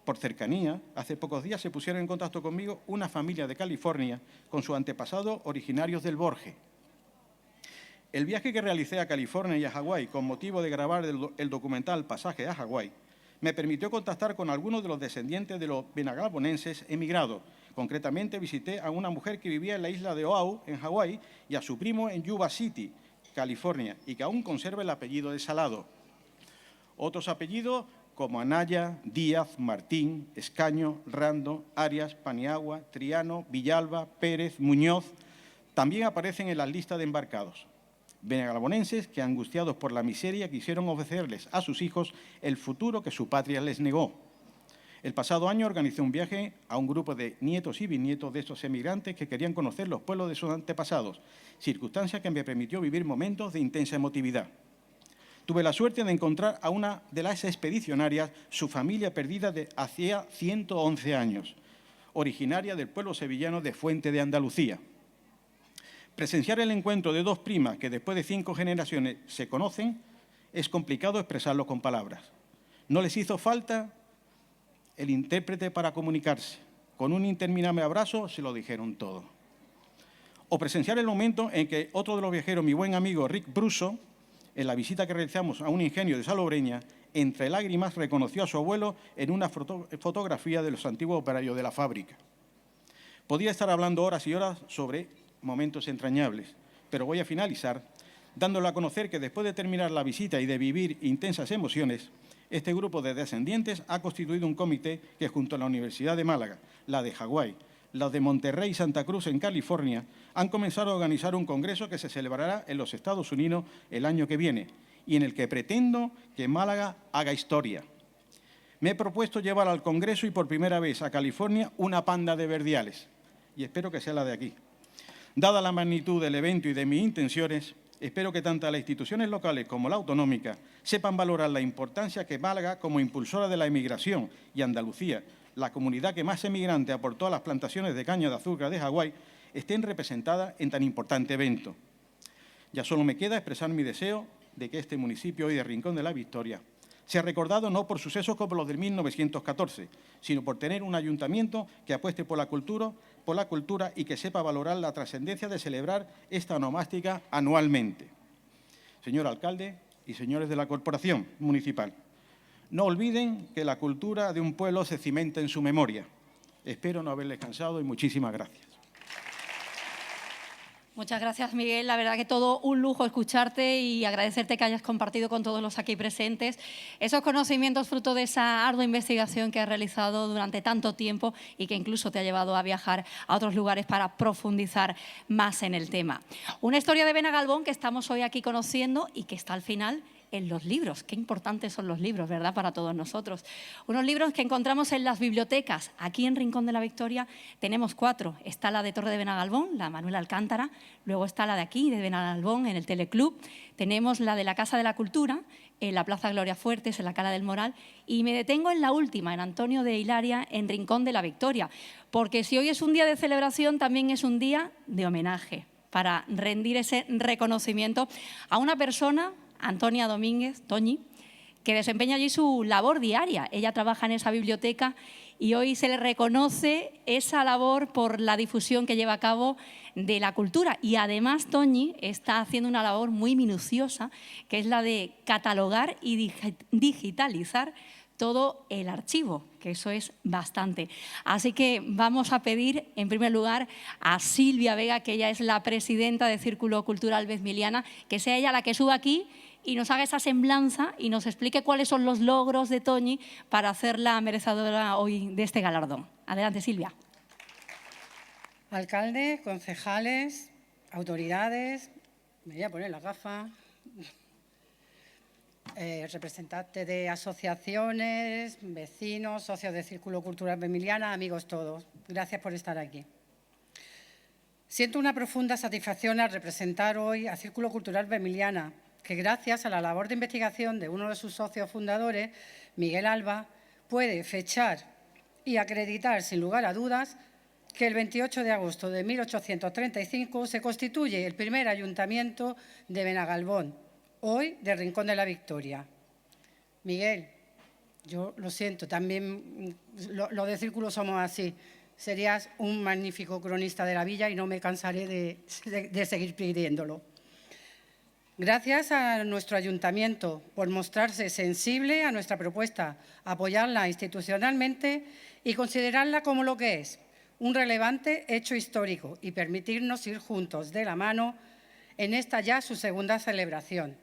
Por cercanía, hace pocos días se pusieron en contacto conmigo una familia de California con sus antepasados originarios del Borge. El viaje que realicé a California y a Hawái con motivo de grabar el documental Pasaje a Hawái me permitió contactar con algunos de los descendientes de los benagalbonenses emigrados. Concretamente visité a una mujer que vivía en la isla de Oahu, en Hawái, y a su primo en Yuba City, California, y que aún conserva el apellido de Salado. Otros apellidos como Anaya, Díaz, Martín, Escaño, Rando, Arias, Paniagua, Triano, Villalba, Pérez, Muñoz, también aparecen en las listas de embarcados. Benagalbonenses que, angustiados por la miseria, quisieron ofrecerles a sus hijos el futuro que su patria les negó. El pasado año organizé un viaje a un grupo de nietos y bisnietos de estos emigrantes que querían conocer los pueblos de sus antepasados, circunstancia que me permitió vivir momentos de intensa emotividad. Tuve la suerte de encontrar a una de las expedicionarias, su familia perdida de hacía 111 años, originaria del pueblo sevillano de Fuente de Andalucía. Presenciar el encuentro de dos primas que después de 5 generaciones se conocen es complicado expresarlo con palabras. No les hizo falta el intérprete para comunicarse. Con un interminable abrazo se lo dijeron todo. O presenciar el momento en que otro de los viajeros, mi buen amigo Rick Bruso, en la visita que realizamos a un ingenio de Salobreña, entre lágrimas reconoció a su abuelo en una fotografía de los antiguos operarios de la fábrica. Podría estar hablando horas y horas sobre momentos entrañables, pero voy a finalizar dándole a conocer que después de terminar la visita y de vivir intensas emociones, este grupo de descendientes ha constituido un comité que, junto a la Universidad de Málaga, la de Hawái, la de Monterrey y Santa Cruz en California, han comenzado a organizar un congreso que se celebrará en los Estados Unidos el año que viene y en el que pretendo que Málaga haga historia. Me he propuesto llevar al congreso y por primera vez a California una panda de verdiales y espero que sea la de aquí. Dada la magnitud del evento y de mis intenciones, espero que tanto las instituciones locales como la autonómica sepan valorar la importancia que Málaga, como impulsora de la emigración, y Andalucía, la comunidad que más emigrante aportó a las plantaciones de caña de azúcar de Hawái, estén representadas en tan importante evento. Ya solo me queda expresar mi deseo de que este municipio hoy de Rincón de la Victoria sea recordado no por sucesos como los del 1914, sino por tener un ayuntamiento que apueste por la cultura y que sepa valorar la trascendencia de celebrar esta onomástica anualmente. Señor alcalde y señores de la corporación municipal, no olviden que la cultura de un pueblo se cimenta en su memoria. Espero no haberles cansado y muchísimas gracias. Muchas gracias, Miguel. La verdad que todo un lujo escucharte y agradecerte que hayas compartido con todos los aquí presentes esos conocimientos fruto de esa ardua investigación que has realizado durante tanto tiempo y que incluso te ha llevado a viajar a otros lugares para profundizar más en el tema. Una historia de Benagalbón que estamos hoy aquí conociendo y que está al final en los libros. Qué importantes son los libros, ¿verdad?, para todos nosotros. Unos libros que encontramos en las bibliotecas. Aquí en Rincón de la Victoria tenemos 4. Está la de Torre de Benagalbón, la Manuel Alcántara. Luego está la de aquí, de Benagalbón, en el Teleclub. Tenemos la de la Casa de la Cultura, en la Plaza Gloria Fuertes, en la Cala del Moral. Y me detengo en la última, en Antonio de Hilaria, en Rincón de la Victoria. Porque si hoy es un día de celebración, también es un día de homenaje, para rendir ese reconocimiento a una persona, Antonia Domínguez, Toñi, que desempeña allí su labor diaria. Ella trabaja en esa biblioteca y hoy se le reconoce esa labor por la difusión que lleva a cabo de la cultura. Y además Toñi está haciendo una labor muy minuciosa, que es la de catalogar y digitalizar todo el archivo, que eso es bastante. Así que vamos a pedir, en primer lugar, a Silvia Vega, que ella es la presidenta del Círculo Cultural Vezmiliana, que sea ella la que suba aquí y nos haga esa semblanza y nos explique cuáles son los logros de Toñi para hacerla merecedora hoy de este galardón. Adelante, Silvia. Alcalde, concejales, autoridades, me voy a poner la gafa, representantes de asociaciones, vecinos, socios del Círculo Cultural Vezmiliana, amigos todos. Gracias por estar aquí. Siento una profunda satisfacción al representar hoy al Círculo Cultural Vezmiliana, que gracias a la labor de investigación de uno de sus socios fundadores, Miguel Alba, puede fechar y acreditar sin lugar a dudas que el 28 de agosto de 1835 se constituye el primer ayuntamiento de Benagalbón, hoy de Rincón de la Victoria. Miguel, yo lo siento, también los de Círculo somos así. Serías un magnífico cronista de la villa y no me cansaré de seguir pidiéndolo. Gracias a nuestro ayuntamiento por mostrarse sensible a nuestra propuesta, apoyarla institucionalmente y considerarla como lo que es, un relevante hecho histórico y permitirnos ir juntos de la mano en esta ya su segunda celebración.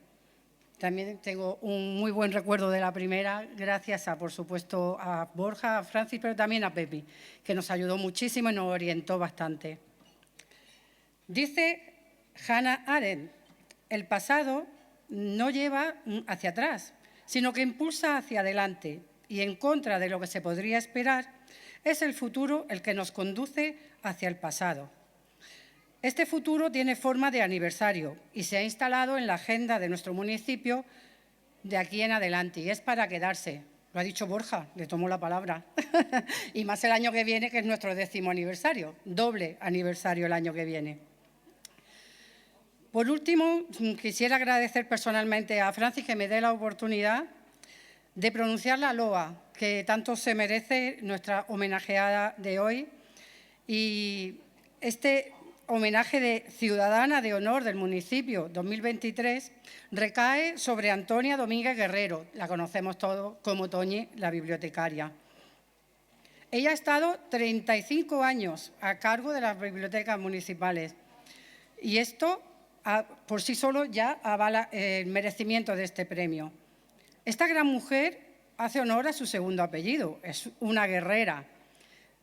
También tengo un muy buen recuerdo de la primera, gracias a, por supuesto, a Borja, a Francis, pero también a Pepi, que nos ayudó muchísimo y nos orientó bastante. Dice Hannah Arendt, el pasado no lleva hacia atrás, sino que impulsa hacia adelante y en contra de lo que se podría esperar, es el futuro el que nos conduce hacia el pasado. Este futuro tiene forma de aniversario y se ha instalado en la agenda de nuestro municipio de aquí en adelante y es para quedarse. Lo ha dicho Borja, le tomo la palabra. Y más el año que viene, que es nuestro 10º aniversario, doble aniversario el año que viene. Por último, quisiera agradecer personalmente a Francis que me dé la oportunidad de pronunciar la loa que tanto se merece nuestra homenajeada de hoy. Y este homenaje de Ciudadana de Honor del municipio 2023 recae sobre Antonia Domínguez Guerrero, la conocemos todos como Toñi, la bibliotecaria. Ella ha estado 35 años a cargo de las bibliotecas municipales y esto por sí solo ya avala el merecimiento de este premio. Esta gran mujer hace honor a su segundo apellido, es una guerrera.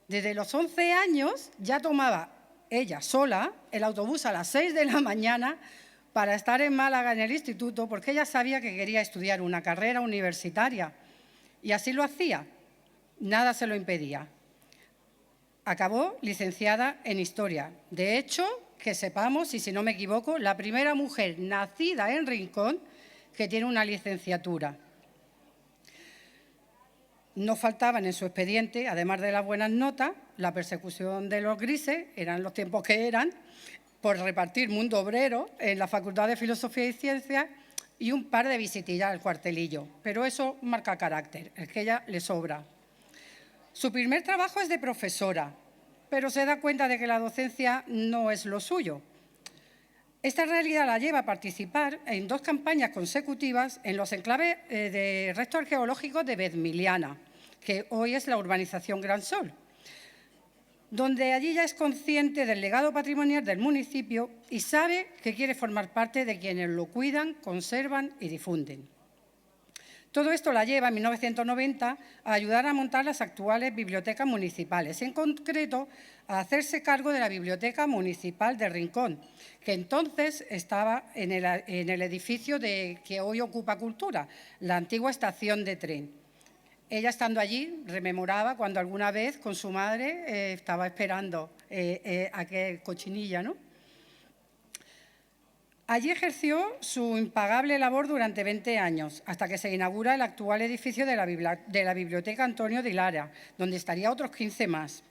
Desde los 11 años ya tomaba ella sola el autobús a las 6 de la mañana para estar en Málaga en el instituto, porque ella sabía que quería estudiar una carrera universitaria y así lo hacía, nada se lo impedía. Acabó licenciada en Historia. De hecho, que sepamos, y si no me equivoco, la primera mujer nacida en Rincón que tiene una licenciatura. No faltaban en su expediente, además de las buenas notas, la persecución de los grises, eran los tiempos que eran, por repartir mundo obrero en la Facultad de Filosofía y Ciencias y un par de visitillas al cuartelillo. Pero eso marca carácter, el que ella le sobra. Su primer trabajo es de profesora, pero se da cuenta de que la docencia no es lo suyo. Esta realidad la lleva a participar en 2 campañas consecutivas en los enclaves de restos arqueológicos de Vezmiliana, que hoy es la urbanización Gran Sol. donde allí ya es consciente del legado patrimonial del municipio y sabe que quiere formar parte de quienes lo cuidan, conservan y difunden. Todo esto la lleva en 1990 a ayudar a montar las actuales bibliotecas municipales, en concreto a hacerse cargo de la Biblioteca Municipal de Rincón, que entonces estaba en el edificio que hoy ocupa Cultura, la antigua estación de tren. Ella, estando allí, rememoraba cuando alguna vez con su madre estaba esperando aquel cochinilla, ¿no? Allí ejerció su impagable labor durante 20 años, hasta que se inaugura el actual edificio de la Biblioteca Antonio de Lara, donde estaría otros 15 más.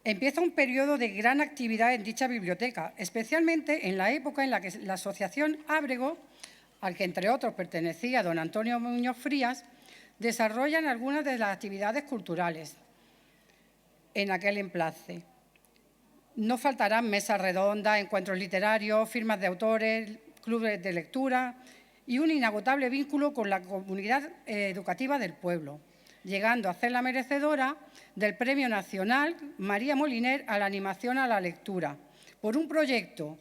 Empieza un periodo de gran actividad en dicha biblioteca, especialmente en la época en la que la Asociación Ábrego, al que entre otros pertenecía don Antonio Muñoz Frías, desarrollan algunas de las actividades culturales en aquel emplace. No faltarán mesas redondas, encuentros literarios, firmas de autores, clubes de lectura y un inagotable vínculo con la comunidad educativa del pueblo, llegando a ser la merecedora del Premio Nacional María Moliner a la animación a la lectura, por un proyecto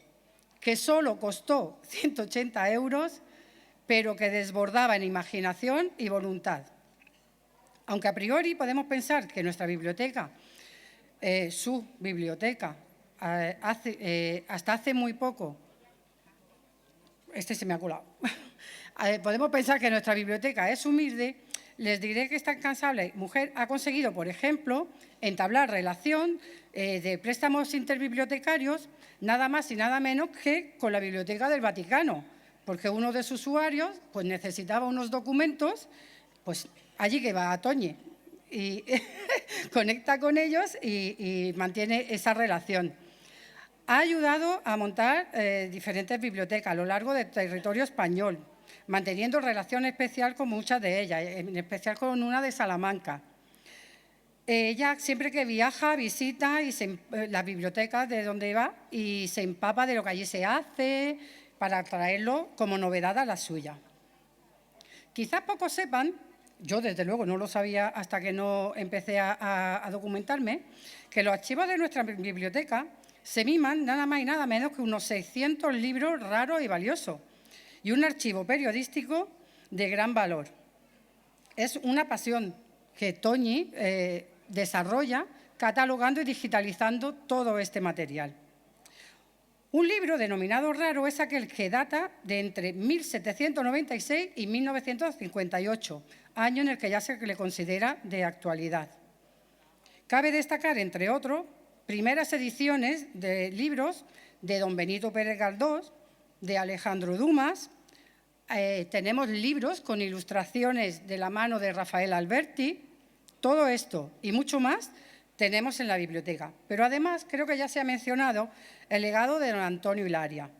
que solo costó 180 euros, pero que desbordaba en imaginación y voluntad. Aunque a priori podemos pensar que nuestra biblioteca, su biblioteca, hasta hace muy poco, se me ha colado, podemos pensar que nuestra biblioteca es humilde, les diré que esta incansable mujer ha conseguido, por ejemplo, entablar relación de préstamos interbibliotecarios nada más y nada menos que con la Biblioteca del Vaticano, porque uno de sus usuarios pues, necesitaba unos documentos, pues allí que va a Toñi y conecta con ellos y mantiene esa relación. Ha ayudado a montar diferentes bibliotecas a lo largo del territorio español, manteniendo relación especial con muchas de ellas, en especial con una de Salamanca. Ella siempre que viaja, visita las bibliotecas de donde va y se empapa de lo que allí se hace para traerlo como novedad a la suya. Quizás pocos sepan, yo desde luego no lo sabía hasta que no empecé a documentarme, que los archivos de nuestra biblioteca se miman nada más y nada menos que unos 600 libros raros y valiosos y un archivo periodístico de gran valor. Es una pasión que Toñi desarrolla catalogando y digitalizando todo este material. Un libro denominado raro es aquel que data de entre 1796 y 1958, año en el que ya se le considera de actualidad. Cabe destacar, entre otros, primeras ediciones de libros de don Benito Pérez Galdós, de Alejandro Dumas. Tenemos libros con ilustraciones de la mano de Rafael Alberti. Todo esto y mucho más tenemos en la biblioteca. Pero además, creo que ya se ha mencionado el legado de don Antonio Hilaria,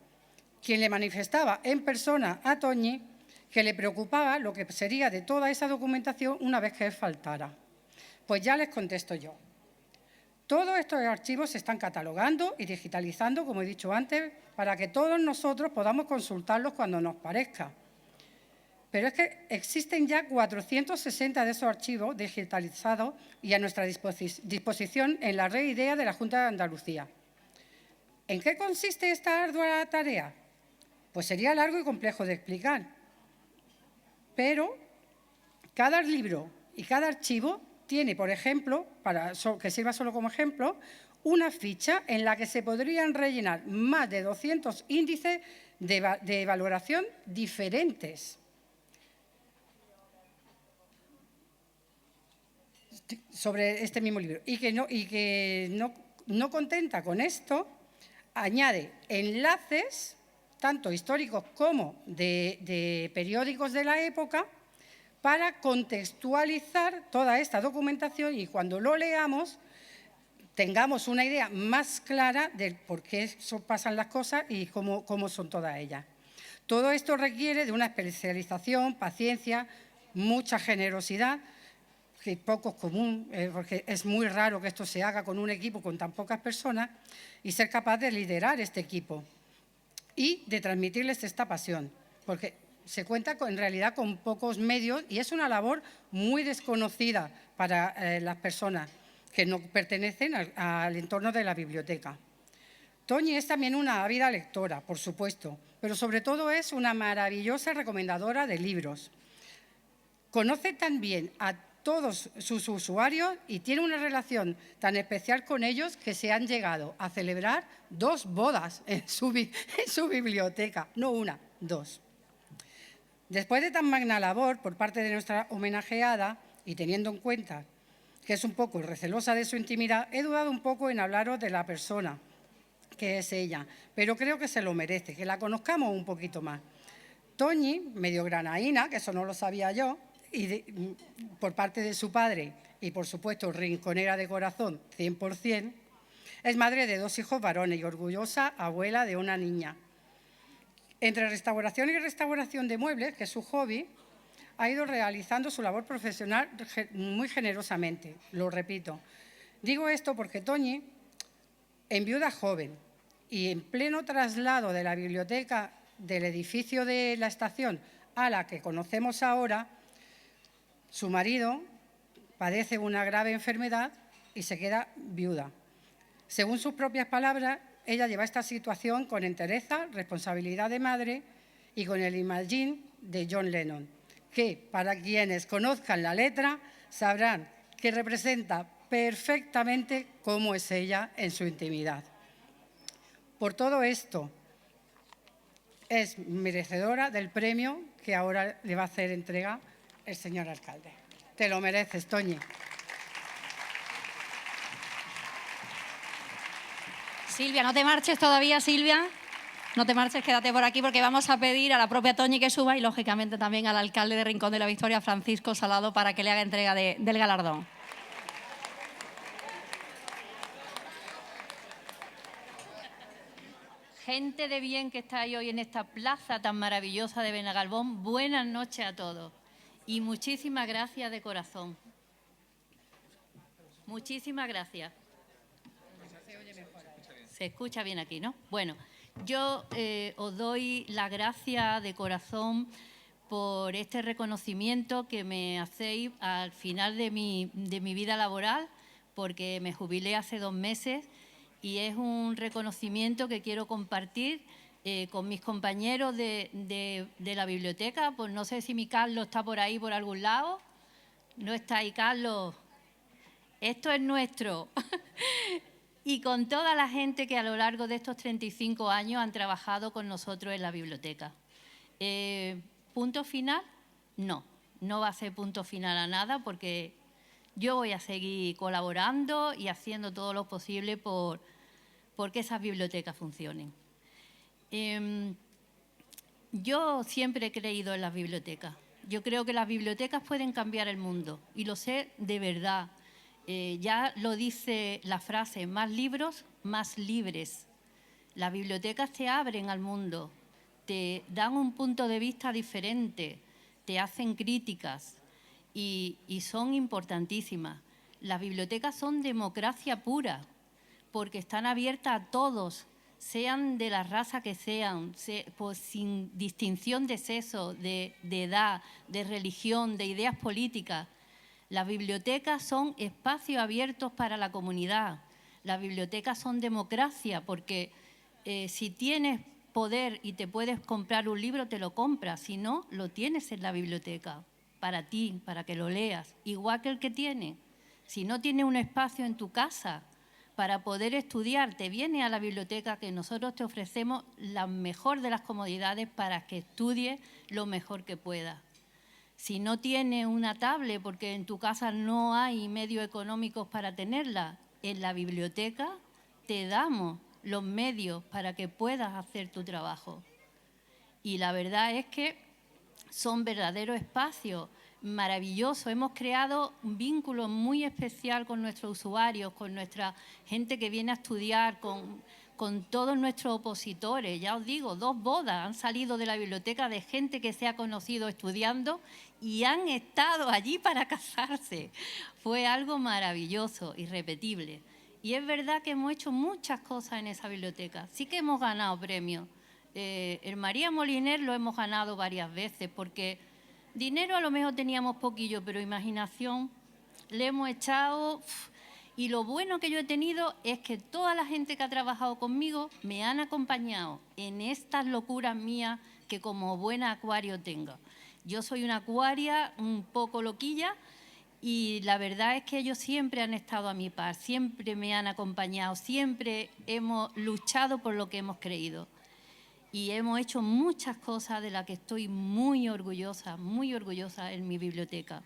quien le manifestaba en persona a Toñi que le preocupaba lo que sería de toda esa documentación una vez que él faltara. Pues ya les contesto yo. Todos estos archivos se están catalogando y digitalizando, como he dicho antes, para que todos nosotros podamos consultarlos cuando nos parezca. Pero es que existen ya 460 de esos archivos digitalizados y a nuestra disposición en la red IDEA de la Junta de Andalucía. ¿En qué consiste esta ardua tarea? Pues sería largo y complejo de explicar. Pero cada libro y cada archivo tiene, por ejemplo, para que sirva solo como ejemplo, una ficha en la que se podrían rellenar más de 200 índices de valoración diferentes. Sobre este mismo libro. Y que no contenta con esto, añade enlaces, tanto históricos como de periódicos de la época, para contextualizar toda esta documentación y cuando lo leamos tengamos una idea más clara de por qué pasan las cosas y cómo son todas ellas. Todo esto requiere de una especialización, paciencia, mucha generosidad, que poco es común, porque es muy raro que esto se haga con un equipo con tan pocas personas, y ser capaz de liderar este equipo y de transmitirles esta pasión, porque se cuenta en realidad con pocos medios y es una labor muy desconocida para las personas que no pertenecen al entorno de la biblioteca. Toñi es también una ávida lectora, por supuesto, pero sobre todo es una maravillosa recomendadora de libros. Conoce también a todos sus usuarios y tiene una relación tan especial con ellos que se han llegado a celebrar 2 bodas en su biblioteca, no una, 2. Después de tan magna labor por parte de nuestra homenajeada y teniendo en cuenta que es un poco recelosa de su intimidad, he dudado un poco en hablaros de la persona que es ella, pero creo que se lo merece, que la conozcamos un poquito más. Toñi, medio granaína, que eso no lo sabía yo, por parte de su padre y, por supuesto, rinconera de corazón 100%, es madre de 2 hijos varones y orgullosa abuela de una niña. Entre restauración y restauración de muebles, que es su hobby, ha ido realizando su labor profesional muy generosamente, lo repito. Digo esto porque Toñi, en viuda joven y en pleno traslado de la biblioteca del edificio de la estación a la que conocemos ahora, su marido padece una grave enfermedad y se queda viuda. Según sus propias palabras, ella lleva esta situación con entereza, responsabilidad de madre y con el Imagine de John Lennon, que para quienes conozcan la letra sabrán que representa perfectamente cómo es ella en su intimidad. Por todo esto, es merecedora del premio que ahora le va a hacer entrega el señor alcalde. Te lo mereces, Toñi. Silvia, no te marches todavía, Silvia. No te marches, quédate por aquí porque vamos a pedir a la propia Toñi que suba y, lógicamente, también al alcalde de Rincón de la Victoria, Francisco Salado, para que le haga entrega del galardón. Gente de bien que estáis hoy en esta plaza tan maravillosa de Benagalbón, buenas noches a todos y muchísimas gracias de corazón. Muchísimas gracias. Se escucha bien aquí, ¿no? Bueno, yo os doy las gracias de corazón por este reconocimiento que me hacéis al final de mi vida laboral, porque me jubilé hace 2 meses y es un reconocimiento que quiero compartir con mis compañeros de la biblioteca. Pues no sé si mi Carlos está por ahí, por algún lado. ¿No está ahí, Carlos? Esto es nuestro. Y con toda la gente que a lo largo de estos 35 años han trabajado con nosotros en la biblioteca. ¿Punto final? No, no va a ser punto final a nada porque yo voy a seguir colaborando y haciendo todo lo posible por que esas bibliotecas funcionen. Yo siempre he creído en las bibliotecas. Yo creo que las bibliotecas pueden cambiar el mundo y lo sé de verdad. Ya lo dice la frase, más libros, más libres. Las bibliotecas te abren al mundo, te dan un punto de vista diferente, te hacen críticas y son importantísimas. Las bibliotecas son democracia pura porque están abiertas a todos, sean de la raza que sean, pues sin distinción de sexo, de edad, de religión, de ideas políticas. Las bibliotecas son espacios abiertos para la comunidad. Las bibliotecas son democracia porque si tienes poder y te puedes comprar un libro, te lo compras. Si no, lo tienes en la biblioteca para ti, para que lo leas. Igual que el que tiene. Si no tiene un espacio en tu casa para poder estudiar, te viene a la biblioteca que nosotros te ofrecemos la mejor de las comodidades para que estudies lo mejor que puedas. Si no tienes una tablet porque en tu casa no hay medios económicos para tenerla, en la biblioteca te damos los medios para que puedas hacer tu trabajo. Y la verdad es que son verdaderos espacios maravillosos. Hemos creado un vínculo muy especial con nuestros usuarios, con nuestra gente que viene a estudiar, con todos nuestros opositores. Ya os digo, 2 bodas han salido de la biblioteca de gente que se ha conocido estudiando y han estado allí para casarse. Fue algo maravilloso, irrepetible. Y es verdad que hemos hecho muchas cosas en esa biblioteca. Sí que hemos ganado premios. El María Moliner lo hemos ganado varias veces porque dinero a lo mejor teníamos poquillo, pero imaginación le hemos echado Y lo bueno que yo he tenido es que toda la gente que ha trabajado conmigo me han acompañado en estas locuras mías que como buena acuario tengo. Yo soy una acuaria un poco loquilla y la verdad es que ellos siempre han estado a mi par, siempre me han acompañado, siempre hemos luchado por lo que hemos creído. Y hemos hecho muchas cosas de las que estoy muy orgullosa en mi biblioteca.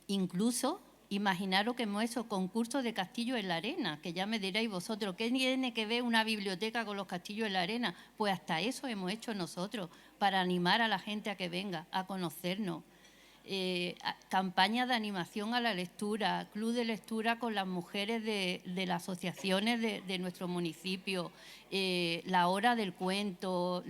Incluso, imaginaros que hemos hecho concursos de castillos en la arena, que ya me diréis vosotros, ¿qué tiene que ver una biblioteca con los castillos en la arena? Pues hasta eso hemos hecho nosotros, para animar a la gente a que venga, a conocernos. Campañas de animación a la lectura, club de lectura con las mujeres de las asociaciones de nuestro municipio, la hora del cuento,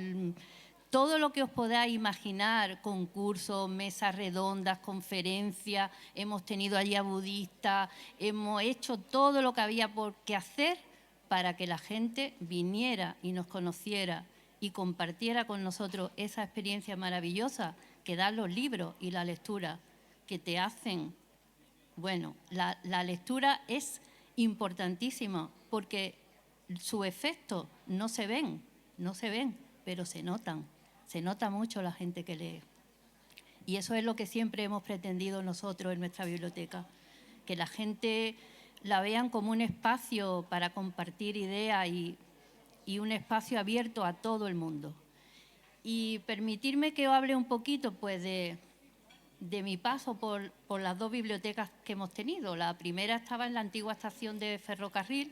todo lo que os podáis imaginar, concursos, mesas redondas, conferencias, hemos tenido allí a budistas, hemos hecho todo lo que había por qué hacer para que la gente viniera y nos conociera y compartiera con nosotros esa experiencia maravillosa que dan los libros y la lectura, que te hacen... Bueno, la lectura es importantísima porque sus efectos no se ven, pero se notan. Se nota mucho la gente que lee. Y eso es lo que siempre hemos pretendido nosotros en nuestra biblioteca, que la gente la vean como un espacio para compartir ideas y un espacio abierto a todo el mundo. Y permitirme que os hable un poquito pues, de mi paso por las dos bibliotecas que hemos tenido. La primera estaba en la antigua estación de ferrocarril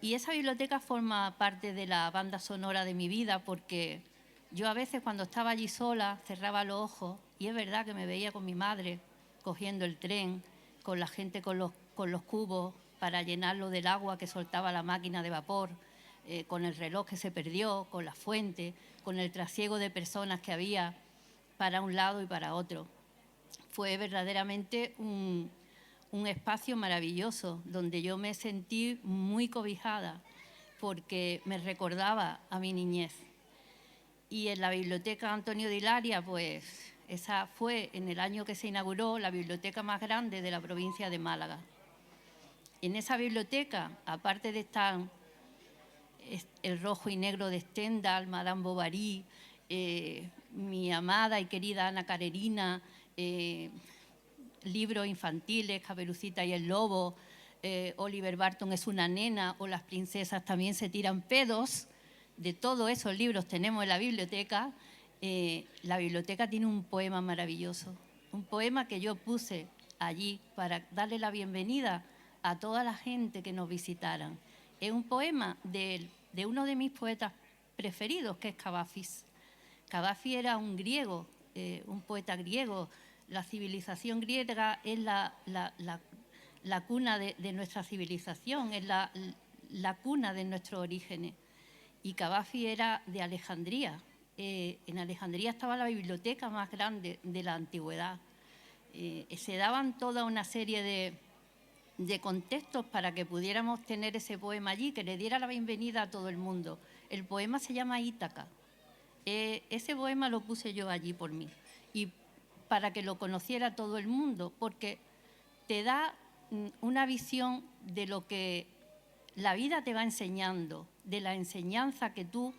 y esa biblioteca forma parte de la banda sonora de mi vida porque yo a veces cuando estaba allí sola cerraba los ojos y es verdad que me veía con mi madre cogiendo el tren, con la gente con los cubos para llenarlo del agua que soltaba la máquina de vapor, con el reloj que se perdió, con la fuente, con el trasiego de personas que había para un lado y para otro. Fue verdaderamente un espacio maravilloso donde yo me sentí muy cobijada porque me recordaba a mi niñez. Y en la Biblioteca Antonio de Hilaria, pues esa fue en el año que se inauguró la biblioteca más grande de la provincia de Málaga. En esa biblioteca, aparte de estar el rojo y negro de Stendhal, Madame Bovary, mi amada y querida Ana Karenina, libros infantiles, Caperucita y el lobo, Oliver Barton es una nena o Las princesas también se tiran pedos. De todos esos libros tenemos en la biblioteca. La biblioteca tiene un poema maravilloso, un poema que yo puse allí para darle la bienvenida a toda la gente que nos visitaran. Es un poema de uno de mis poetas preferidos, que es Kavafis. Kavafis era un griego, un poeta griego. La civilización griega es la cuna de nuestra civilización, es la cuna de nuestros orígenes. Y Kavafis era de Alejandría. En Alejandría estaba la biblioteca más grande de la antigüedad. Se daban toda una serie de contextos para que pudiéramos tener ese poema allí, que le diera la bienvenida a todo el mundo. El poema se llama Ítaca. Ese poema lo puse yo allí por mí y para que lo conociera todo el mundo, porque te da una visión de lo que la vida te va enseñando, de la enseñanza que tú,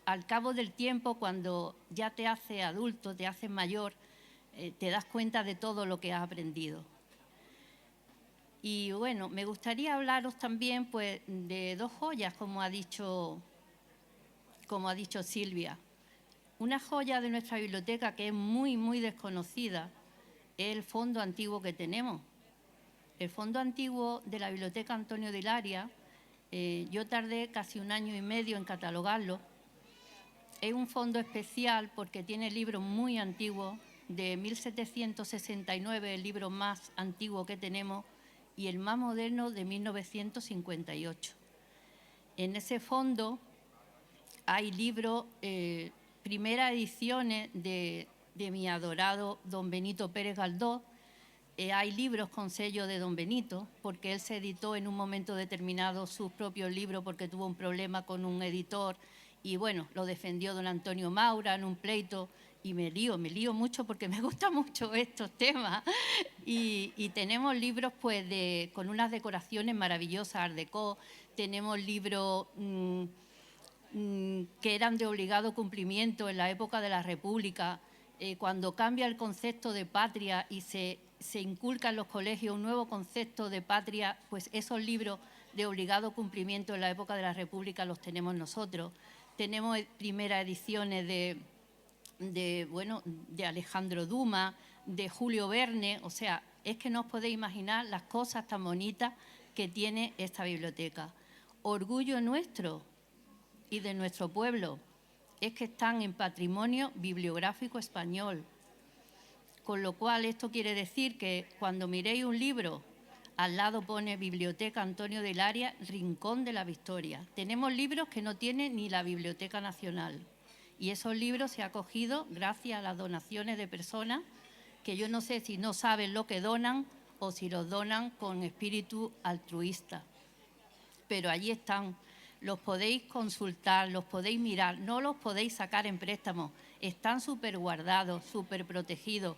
al cabo del tiempo, cuando ya te haces adulto, te haces mayor, te das cuenta de todo lo que has aprendido. Y bueno, me gustaría hablaros también pues, de dos joyas, como ha dicho Silvia. Una joya de nuestra biblioteca que es muy, muy desconocida es el fondo antiguo que tenemos. El fondo antiguo de la Biblioteca Antonio de Hilaria, yo tardé casi 1 año y medio en catalogarlo. Es un fondo especial porque tiene libros muy antiguos, de 1769, el libro más antiguo que tenemos, y el más moderno de 1958. En ese fondo hay libros, primeras ediciones de mi adorado don Benito Pérez Galdós. Hay libros con sello de don Benito, porque él se editó en un momento determinado sus propios libros porque tuvo un problema con un editor y bueno, lo defendió don Antonio Maura en un pleito y me lío mucho porque me gustan mucho estos temas. Y tenemos libros pues con unas decoraciones maravillosas, Art Deco, tenemos libros que eran de obligado cumplimiento en la época de la República, cuando cambia el concepto de patria y se inculca en los colegios un nuevo concepto de patria, pues esos libros de obligado cumplimiento en la época de la República los tenemos nosotros. Tenemos primeras ediciones de Alejandro Dumas, de Julio Verne, o sea, es que no os podéis imaginar las cosas tan bonitas que tiene esta biblioteca. Orgullo nuestro y de nuestro pueblo es que están en patrimonio bibliográfico español, con lo cual esto quiere decir que cuando miréis un libro, al lado pone Biblioteca Antonio de Hilaria, Rincón de la Victoria. Tenemos libros que no tiene ni la Biblioteca Nacional. Y esos libros se han cogido gracias a las donaciones de personas que yo no sé si no saben lo que donan o si los donan con espíritu altruista. Pero allí están, los podéis consultar, los podéis mirar, no los podéis sacar en préstamo, están súper guardados, súper protegidos,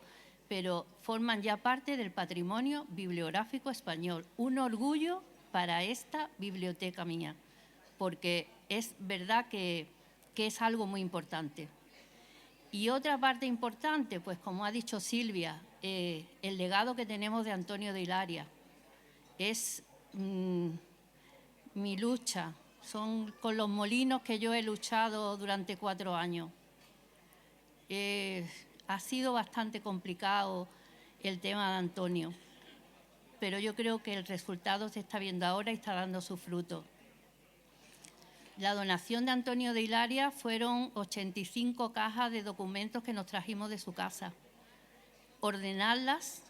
pero forman ya parte del patrimonio bibliográfico español. Un orgullo para esta biblioteca mía, porque es verdad que es algo muy importante. Y otra parte importante, pues como ha dicho Silvia, el legado que tenemos de Antonio de Hilaria es mi lucha, son con los molinos que yo he luchado durante 4 años. Ha sido bastante complicado el tema de Antonio, pero yo creo que el resultado se está viendo ahora y está dando su fruto. La donación de Antonio de Hilaria fueron 85 cajas de documentos que nos trajimos de su casa. Ordenarlas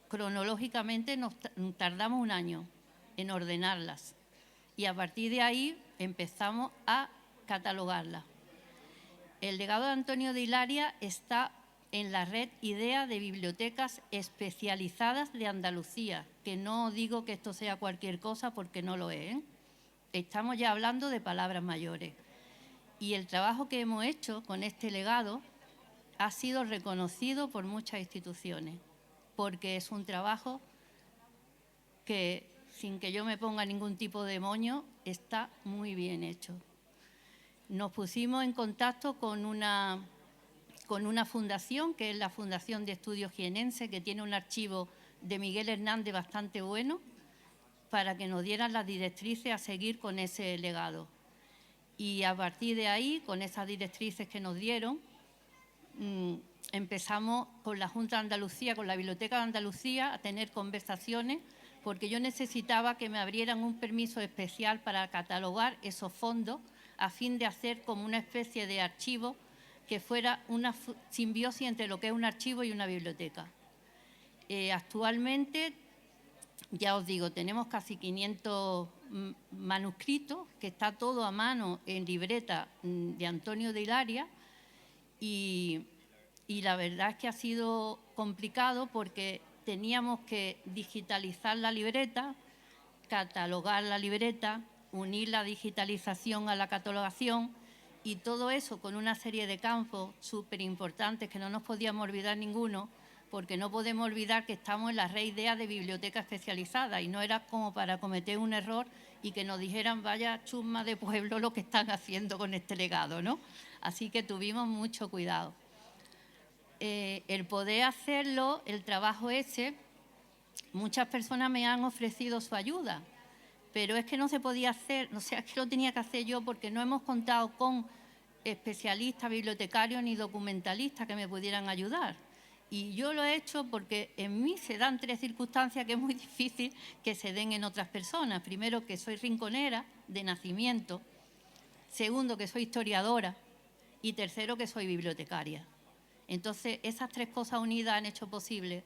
cronológicamente nos tardamos 1 año en ordenarlas y a partir de ahí empezamos a catalogarlas. El legado de Antonio de Hilaria está en la red IDEA de bibliotecas especializadas de Andalucía, que no digo que esto sea cualquier cosa porque no lo es, ¿eh? Estamos ya hablando de palabras mayores. Y el trabajo que hemos hecho con este legado ha sido reconocido por muchas instituciones, porque es un trabajo que, sin que yo me ponga ningún tipo de moño, está muy bien hecho. Nos pusimos en contacto con una fundación, que es la Fundación de Estudios Jienense, que tiene un archivo de Miguel Hernández bastante bueno, para que nos dieran las directrices a seguir con ese legado. Y a partir de ahí, con esas directrices que nos dieron, empezamos con la Junta de Andalucía, con la Biblioteca de Andalucía, a tener conversaciones, porque yo necesitaba que me abrieran un permiso especial para catalogar esos fondos, a fin de hacer como una especie de archivo que fuera una simbiosis entre lo que es un archivo y una biblioteca. Actualmente, ya os digo, tenemos casi 500 manuscritos, que está todo a mano en libreta de Antonio de Hilaria, y la verdad es que ha sido complicado porque teníamos que digitalizar la libreta, catalogar la libreta, unir la digitalización a la catalogación, y todo eso con una serie de campos súper importantes que no nos podíamos olvidar ninguno, porque no podemos olvidar que estamos en la red IDEA de biblioteca especializada y no era como para cometer un error y que nos dijeran vaya chusma de pueblo lo que están haciendo con este legado, ¿no? Así que tuvimos mucho cuidado. El poder hacerlo, el trabajo ese, muchas personas me han ofrecido su ayuda, pero es que no se podía hacer, o sea, es que lo tenía que hacer yo porque no hemos contado con especialistas, bibliotecarios ni documentalistas que me pudieran ayudar. Y yo lo he hecho porque en mí se dan 3 circunstancias que es muy difícil que se den en otras personas. Primero, que soy rinconera de nacimiento. Segundo, que soy historiadora. Y tercero, que soy bibliotecaria. Entonces, esas 3 cosas unidas han hecho posible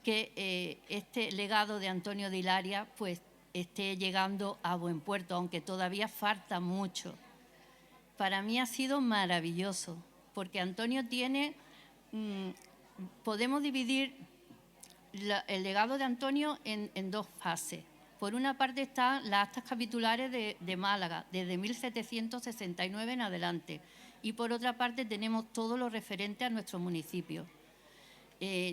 que este legado de Antonio de Hilaria pues, esté llegando a buen puerto, aunque todavía falta mucho. Para mí ha sido maravilloso, porque Antonio tiene... podemos dividir el legado de Antonio en 2 fases. Por una parte están las actas capitulares de Málaga, desde 1769 en adelante, y por otra parte tenemos todo lo referente a nuestro municipio.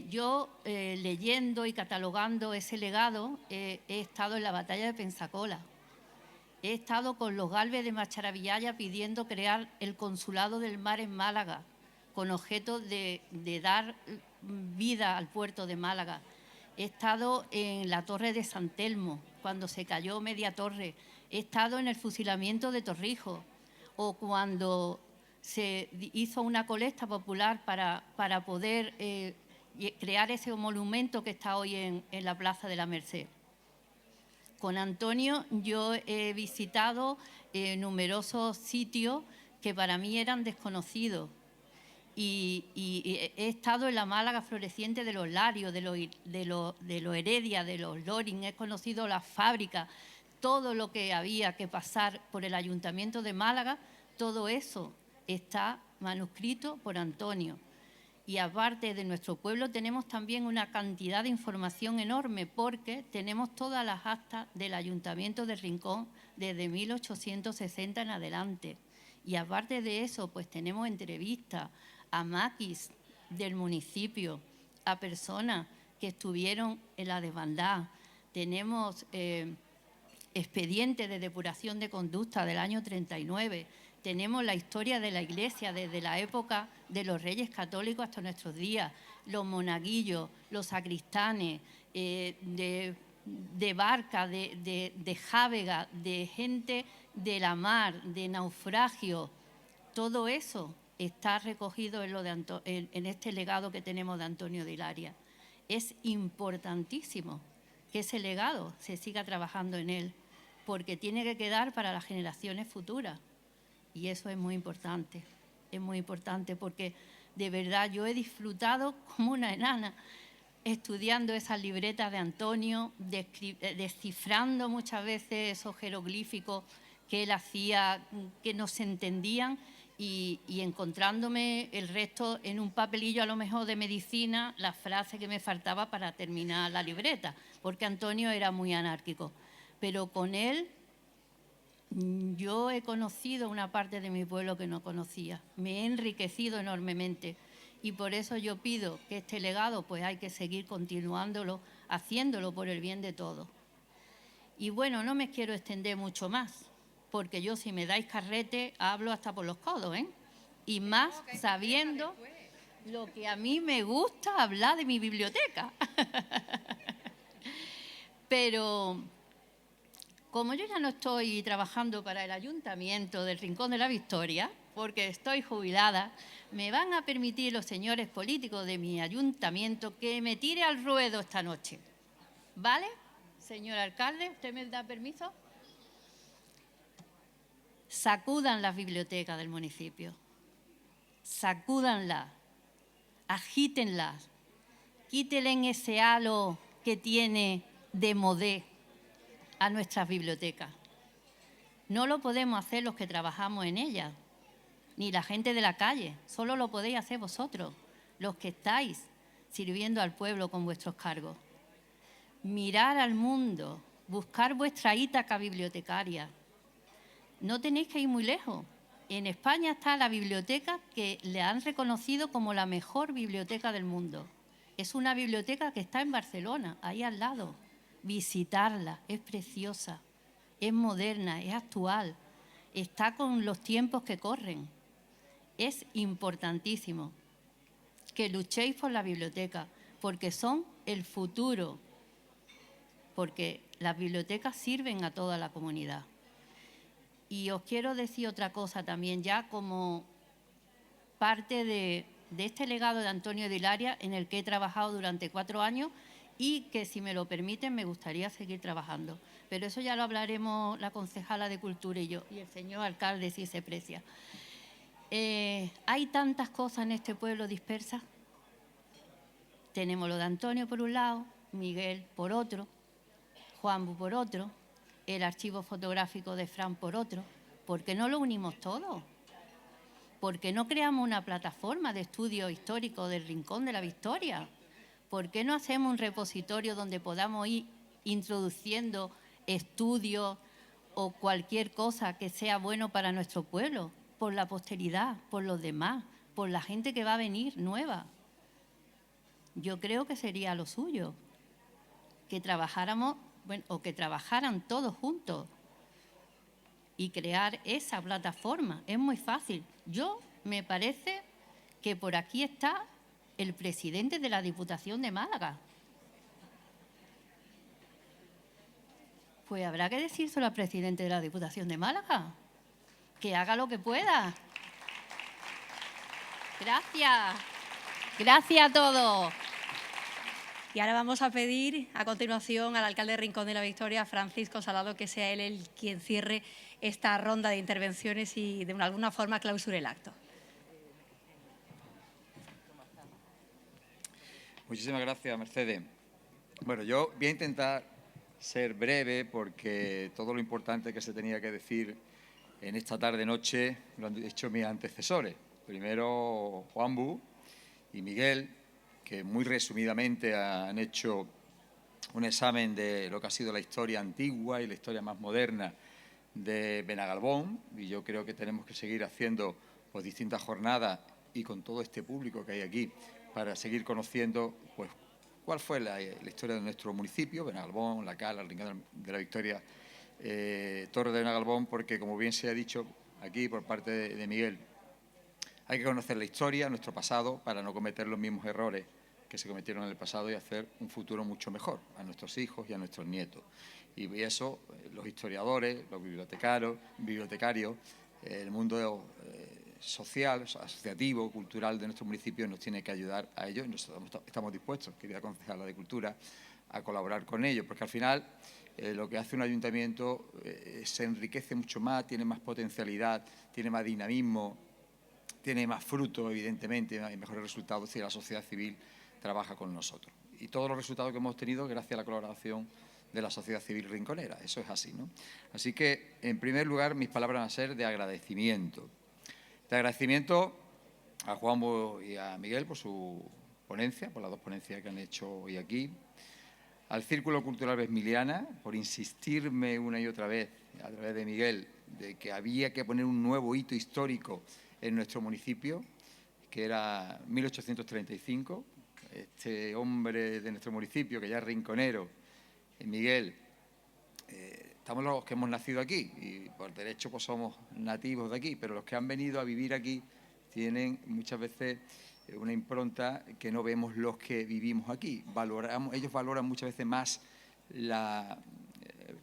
Yo, leyendo y catalogando ese legado, he estado en la batalla de Pensacola. He estado con los Galvez de Macharavillaya pidiendo crear el Consulado del Mar en Málaga, con objeto de dar vida al puerto de Málaga. He estado en la Torre de San Telmo, cuando se cayó media torre. He estado en el fusilamiento de Torrijos, o cuando se hizo una colecta popular para poder crear ese monumento que está hoy en la Plaza de la Merced. Con Antonio yo he visitado numerosos sitios que para mí eran desconocidos y he estado en la Málaga floreciente de los Larios, de los Heredia, de los Loring, he conocido las fábricas, todo lo que había que pasar por el Ayuntamiento de Málaga, todo eso está manuscrito por Antonio. Y aparte de nuestro pueblo tenemos también una cantidad de información enorme porque tenemos todas las actas del Ayuntamiento de Rincón desde 1860 en adelante. Y aparte de eso, pues tenemos entrevistas a maquis del municipio, a personas que estuvieron en la desbandada. Tenemos expedientes de depuración de conducta del año 39. Tenemos la historia de la Iglesia desde la época de los Reyes Católicos hasta nuestros días, los monaguillos, los sacristanes, de barca, de jávega, de gente de la mar, de naufragio. Todo eso está recogido en este legado que tenemos de Antonio de Hilaria. Es importantísimo que ese legado se siga trabajando en él, porque tiene que quedar para las generaciones futuras. Y eso es muy importante porque de verdad yo he disfrutado como una enana estudiando esas libretas de Antonio, descifrando muchas veces esos jeroglíficos que él hacía, que no se entendían y encontrándome el resto en un papelillo a lo mejor de medicina, la frase que me faltaba para terminar la libreta, porque Antonio era muy anárquico. Pero con él yo he conocido una parte de mi pueblo que no conocía, me he enriquecido enormemente y por eso yo pido que este legado pues hay que seguir continuándolo, haciéndolo por el bien de todos. Y bueno, no me quiero extender mucho más, porque yo si me dais carrete hablo hasta por los codos, ¿eh? Y más sabiendo lo que a mí me gusta hablar de mi biblioteca. Pero como yo ya no estoy trabajando para el Ayuntamiento del Rincón de la Victoria, porque estoy jubilada, me van a permitir los señores políticos de mi ayuntamiento que me tire al ruedo esta noche. ¿Vale? Señor alcalde, ¿usted me da permiso? Sacudan las bibliotecas del municipio. Sacúdanlas, agítenlas, quítenle ese halo que tiene de modé a nuestras bibliotecas. No lo podemos hacer los que trabajamos en ellas, ni la gente de la calle, solo lo podéis hacer vosotros, los que estáis sirviendo al pueblo con vuestros cargos. Mirar al mundo, buscar vuestra Ítaca bibliotecaria. No tenéis que ir muy lejos. En España está la biblioteca que le han reconocido como la mejor biblioteca del mundo. Es una biblioteca que está en Barcelona, ahí al lado. Visitarla, es preciosa, es moderna, es actual, está con los tiempos que corren. Es importantísimo que luchéis por la biblioteca, porque son el futuro, porque las bibliotecas sirven a toda la comunidad. Y os quiero decir otra cosa también, ya como parte de este legado de Antonio de Hilaria, en el que he trabajado durante 4 años, y que, si me lo permiten, me gustaría seguir trabajando. Pero eso ya lo hablaremos la concejala de Cultura y yo, y el señor alcalde, si se precia. Hay tantas cosas en este pueblo dispersas. Tenemos lo de Antonio por un lado, Miguel por otro, Juanbu por otro, el archivo fotográfico de Fran por otro. ¿Por qué no lo unimos todo? ¿Por qué no creamos una plataforma de estudio histórico del Rincón de la Victoria? ¿Por qué no hacemos un repositorio donde podamos ir introduciendo estudios o cualquier cosa que sea bueno para nuestro pueblo? por la posteridad, por los demás, por la gente que va a venir nueva. Yo creo que sería lo suyo, que trabajáramos, bueno, o que trabajaran todos juntos y crear esa plataforma. Es muy fácil. Me parece que por aquí está el presidente de la Diputación de Málaga. Pues habrá que decírselo al presidente de la Diputación de Málaga, que haga lo que pueda. Gracias. Gracias a todos. Y ahora vamos a pedir a continuación al alcalde de Rincón de la Victoria, Francisco Salado, que sea él quien cierre esta ronda de intervenciones y de alguna forma clausure el acto. Muchísimas gracias, Mercedes. Bueno, yo voy a intentar ser breve porque todo lo importante que se tenía que decir en esta tarde-noche lo han dicho mis antecesores. Primero Juanbu y Miguel, que muy resumidamente han hecho un examen de lo que ha sido la historia antigua y la historia más moderna de Benagalbón, y yo creo que tenemos que seguir haciendo pues, distintas jornadas y con todo este público que hay aquí para seguir conociendo pues, cuál fue la historia de nuestro municipio, Benagalbón, La Cala, el Rincón de la Victoria, Torre de Benagalbón, porque como bien se ha dicho aquí por parte de Miguel, hay que conocer la historia, nuestro pasado, para no cometer los mismos errores que se cometieron en el pasado y hacer un futuro mucho mejor a nuestros hijos y a nuestros nietos. Y eso los historiadores, los bibliotecarios, el mundo social, asociativo, cultural de nuestro municipio nos tiene que ayudar a ello y nosotros estamos dispuestos, querida concejala de Cultura, a colaborar con ellos, porque al final lo que hace un ayuntamiento se enriquece mucho más, tiene más potencialidad, tiene más dinamismo, tiene más fruto, evidentemente, y mejores resultados si la sociedad civil trabaja con nosotros. Y todos los resultados que hemos tenido gracias a la colaboración de la sociedad civil rinconera. Eso es así, ¿no? Así que, en primer lugar, mis palabras van a ser de agradecimiento. De agradecimiento a Juan y a Miguel por su ponencia, por las dos ponencias que han hecho hoy aquí. Al Círculo Cultural Vesmiliana, por insistirme una y otra vez, a través de Miguel, de que había que poner un nuevo hito histórico en nuestro municipio, que era 1835. Este hombre de nuestro municipio, que ya es rinconero, Miguel, estamos los que hemos nacido aquí y por derecho pues somos nativos de aquí, pero los que han venido a vivir aquí tienen muchas veces una impronta que no vemos los que vivimos aquí. Ellos valoran muchas veces más la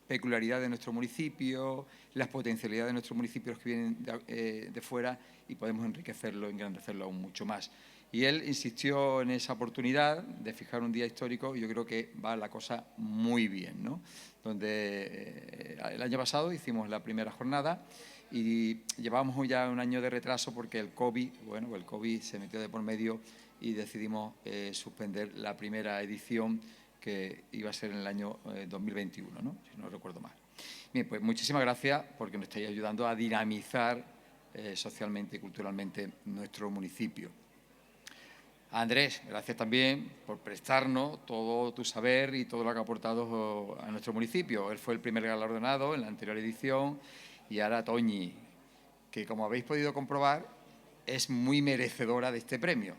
peculiaridad de nuestro municipio, las potencialidades de nuestro municipio, los que vienen de fuera, y podemos enriquecerlo, engrandecerlo aún mucho más. Y él insistió en esa oportunidad de fijar un día histórico y yo creo que va la cosa muy bien, ¿no? Donde el año pasado hicimos la primera jornada y llevábamos ya un año de retraso porque el COVID se metió de por medio y decidimos suspender la primera edición que iba a ser en el año 2021, ¿no? Si no recuerdo mal. Bien, pues muchísimas gracias porque nos estáis ayudando a dinamizar socialmente y culturalmente nuestro municipio. Andrés, gracias también por prestarnos todo tu saber y todo lo que ha aportado a nuestro municipio. Él fue el primer galardonado en la anterior edición y ahora Toñi, que como habéis podido comprobar es muy merecedora de este premio.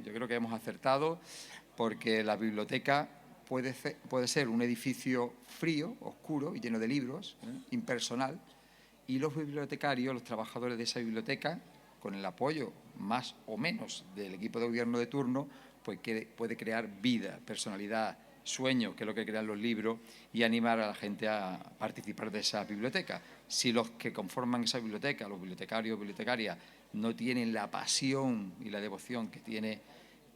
Yo creo que hemos acertado porque la biblioteca puede ser un edificio frío, oscuro y lleno de libros, impersonal, y los bibliotecarios, los trabajadores de esa biblioteca, con el apoyo más o menos del equipo de gobierno de turno, pues que puede crear vida, personalidad, sueños, que es lo que crean los libros, y animar a la gente a participar de esa biblioteca. Si los que conforman esa biblioteca, los bibliotecarios o bibliotecarias, no tienen la pasión y la devoción que tiene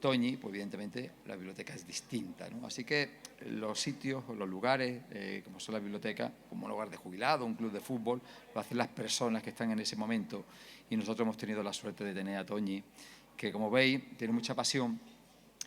Toñi, pues evidentemente la biblioteca es distinta, ¿no? Así que los sitios, los lugares, como son las bibliotecas, como un lugar de jubilado, un club de fútbol, lo hacen las personas que están en ese momento. Y nosotros hemos tenido la suerte de tener a Toñi, que como veis tiene mucha pasión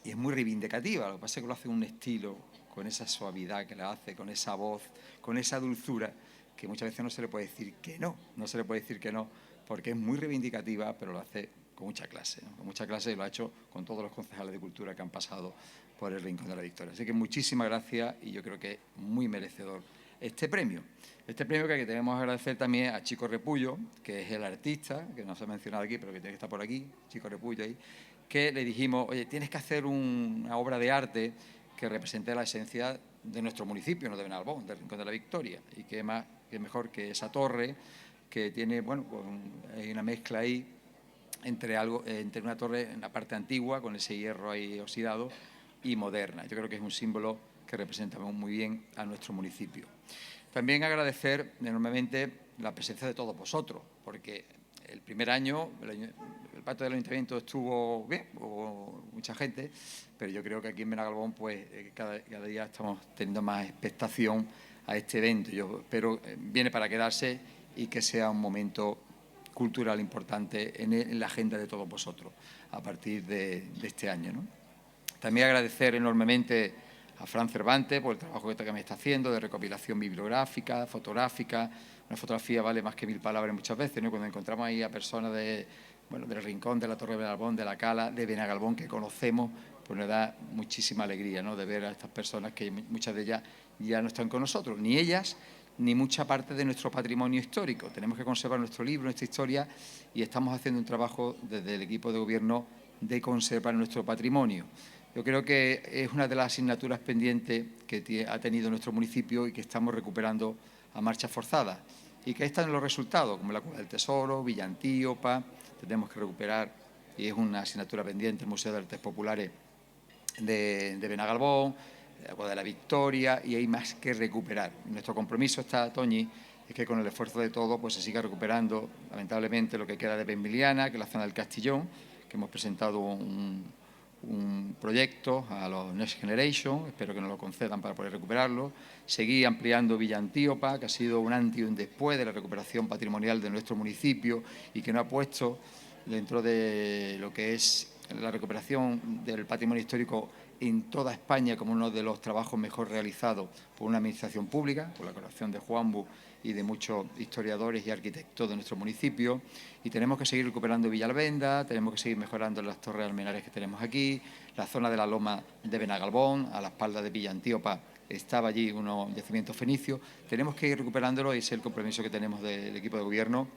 y es muy reivindicativa. Lo que pasa es que lo hace en un estilo, con esa suavidad que la hace, con esa voz, con esa dulzura, que muchas veces no se le puede decir que no, porque es muy reivindicativa, pero lo hace con mucha clase, ¿no? Con mucha clase, y lo ha hecho con todos los concejales de cultura que han pasado por el Rincón de la Victoria. Así que muchísimas gracias y yo creo que es muy merecedor este premio. Este premio que tenemos que agradecer también a Chico Repullo, que es el artista, que no se ha mencionado aquí, pero que tiene que estar por aquí, Chico Repullo ahí, que le dijimos, oye, tienes que hacer una obra de arte que represente la esencia de nuestro municipio, no de Benalbón, del Rincón de la Victoria. Y qué mejor que esa torre, que tiene, bueno, pues hay una mezcla ahí entre una torre en la parte antigua, con ese hierro ahí oxidado, y moderna. Yo creo que es un símbolo que representa muy bien a nuestro municipio. También agradecer enormemente la presencia de todos vosotros, porque el primer año el pacto del ayuntamiento estuvo bien, hubo mucha gente, pero yo creo que aquí en Benagalbón pues cada día estamos teniendo más expectación a este evento. Yo espero viene para quedarse y que sea un momento cultural importante en la agenda de todos vosotros a partir de este año, ¿no? También agradecer enormemente a Fran Cervantes por el trabajo que me está haciendo de recopilación bibliográfica, fotográfica. Una fotografía vale más que 1000 palabras muchas veces, ¿no? Cuando encontramos ahí a personas del Rincón, de la Torre de Benagalbón, de la Cala, de Benagalbón, que conocemos, pues nos da muchísima alegría, ¿no?, de ver a estas personas que muchas de ellas ya no están con nosotros, ni ellas ni mucha parte de nuestro patrimonio histórico. Tenemos que conservar nuestro libro, nuestra historia, y estamos haciendo un trabajo desde el equipo de gobierno de conservar nuestro patrimonio. Yo creo que es una de las asignaturas pendientes que ha tenido nuestro municipio y que estamos recuperando a marcha forzada. Y que ahí están los resultados, como la Cueva del Tesoro, Villa Antíopa, tenemos que recuperar, y es una asignatura pendiente, el Museo de Artes Populares de Benagalbón, la Cueva de la Victoria, y hay más que recuperar. Nuestro compromiso está, Toñi, es que con el esfuerzo de todos pues se siga recuperando, lamentablemente, lo que queda de Benmiliana, que es la zona del Castillón, que hemos presentado un proyecto a los Next Generation, espero que nos lo concedan para poder recuperarlo. Seguir ampliando Villa Antíopa, que ha sido un antes y un después de la recuperación patrimonial de nuestro municipio y que nos ha puesto dentro de lo que es la recuperación del patrimonio histórico en toda España como uno de los trabajos mejor realizados por una administración pública, por la colaboración de Juanbu y de muchos historiadores y arquitectos de nuestro municipio. Y tenemos que seguir recuperando Villalbenda, tenemos que seguir mejorando las torres almenares que tenemos aquí, la zona de la loma de Benagalbón, a la espalda de Villa Antíopa estaba allí unos yacimientos fenicios. Tenemos que ir recuperándolo y ese es el compromiso que tenemos del equipo de gobierno,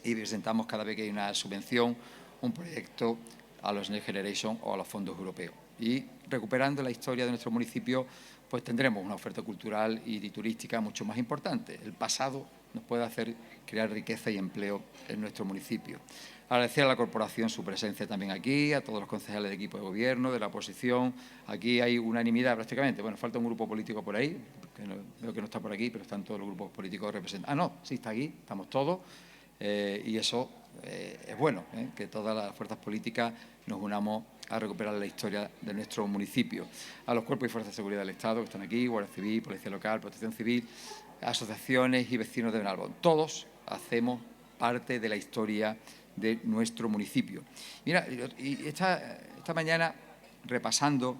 y presentamos cada vez que hay una subvención, un proyecto a los Next Generation o a los fondos europeos. Y recuperando la historia de nuestro municipio, pues tendremos una oferta cultural y turística mucho más importante. El pasado nos puede hacer crear riqueza y empleo en nuestro municipio. Agradecer a la corporación su presencia también aquí, a todos los concejales de equipo de gobierno, de la oposición. Aquí hay unanimidad prácticamente. Bueno, falta un grupo político por ahí, veo que no está por aquí, pero están todos los grupos políticos representados. Ah, no, sí está aquí, estamos todos. Y eso es bueno, que todas las fuerzas políticas nos unamos a recuperar la historia de nuestro municipio. A los cuerpos y fuerzas de seguridad del Estado que están aquí, Guardia Civil, Policía Local, Protección Civil, asociaciones y vecinos de Benagalbón. Todos hacemos parte de la historia de nuestro municipio. Mira, y esta mañana, repasando,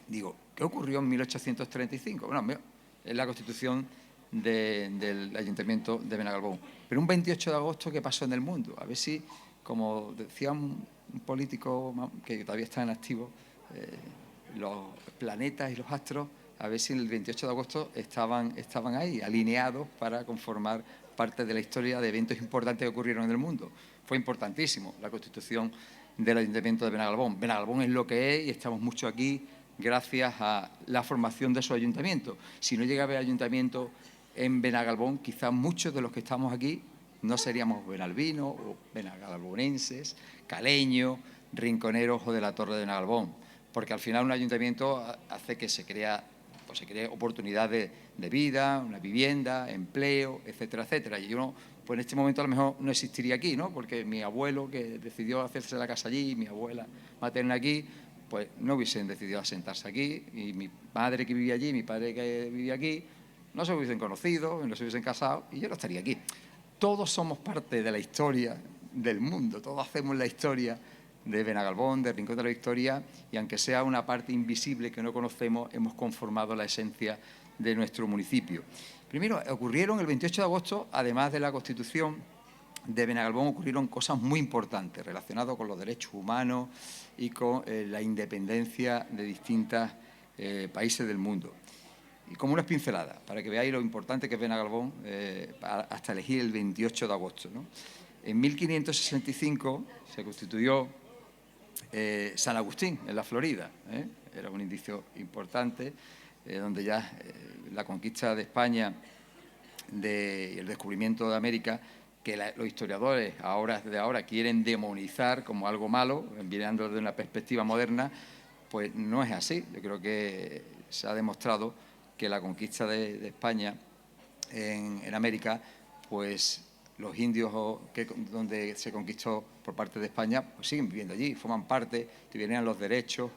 digo, ¿qué ocurrió en 1835? Bueno, es la Constitución del Ayuntamiento de Benagalbón. Pero un 28 de agosto, ¿qué pasó en el mundo? A ver si, como decía un político que todavía está en activo, los planetas y los astros, a ver si en el 28 de agosto estaban ahí, alineados para conformar parte de la historia de eventos importantes que ocurrieron en el mundo. Fue importantísimo la constitución del Ayuntamiento de Benagalbón. Benagalbón es lo que es y estamos mucho aquí gracias a la formación de su ayuntamiento. Si no llega a haber ayuntamiento en Benagalbón, quizás muchos de los que estamos aquí no seríamos benalbinos o benagalbonenses, caleños, rinconeros o de la Torre de Benagalbón, porque al final un ayuntamiento hace que se cree oportunidad de vida, una vivienda, empleo, etcétera, etcétera. Y uno, pues en este momento a lo mejor no existiría aquí, ¿no? Porque mi abuelo, que decidió hacerse la casa allí, mi abuela materna aquí, pues no hubiesen decidido asentarse aquí, y mi madre que vivía allí, mi padre que vivía aquí, no se hubiesen conocido, no se hubiesen casado, y yo no estaría aquí. Todos somos parte de la historia del mundo, todos hacemos la historia de Benagalbón, del Rincón de la Victoria, y aunque sea una parte invisible que no conocemos, hemos conformado la esencia de nuestro municipio. Primero, ocurrieron el 28 de agosto, además de la Constitución de Benagalbón, ocurrieron cosas muy importantes relacionadas con los derechos humanos y con la independencia de distintos países del mundo. Y como unas pinceladas, para que veáis lo importante que es Benagalbón, hasta elegir el 28 de agosto, ¿no? En 1565 se constituyó San Agustín, en la Florida. Era un indicio importante, donde ya la conquista de España y el descubrimiento de América, que los historiadores de ahora quieren demonizar como algo malo, mirando desde una perspectiva moderna, pues no es así. Yo creo que se ha demostrado que la conquista de España en América, pues los indios donde se conquistó por parte de España, pues siguen viviendo allí, forman parte, tenían los derechos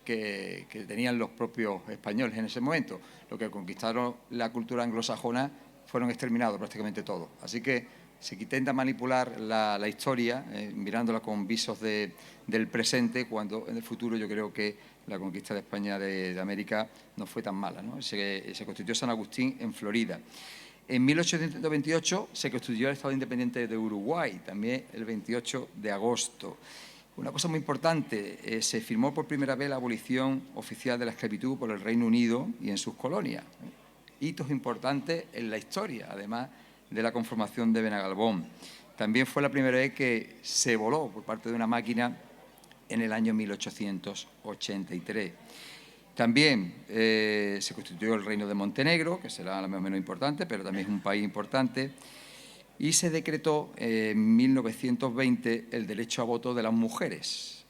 que tenían los propios españoles en ese momento. Lo que conquistaron la cultura anglosajona fueron exterminados prácticamente todos. Así que se intenta manipular la historia, mirándola con visos del presente, cuando en el futuro yo creo que la conquista de España de América no fue tan mala, ¿no? Se constituyó San Agustín en Florida. En 1828 se constituyó el Estado Independiente de Uruguay, también el 28 de agosto. Una cosa muy importante, se firmó por primera vez la abolición oficial de la esclavitud por el Reino Unido y en sus colonias. Hitos importantes en la historia, además de la conformación de Benagalbón. También fue la primera vez que se voló por parte de una máquina en el año 1883. También se constituyó el Reino de Montenegro, que será la más o menos importante, pero también es un país importante, y se decretó en 1920 el derecho a voto de las mujeres.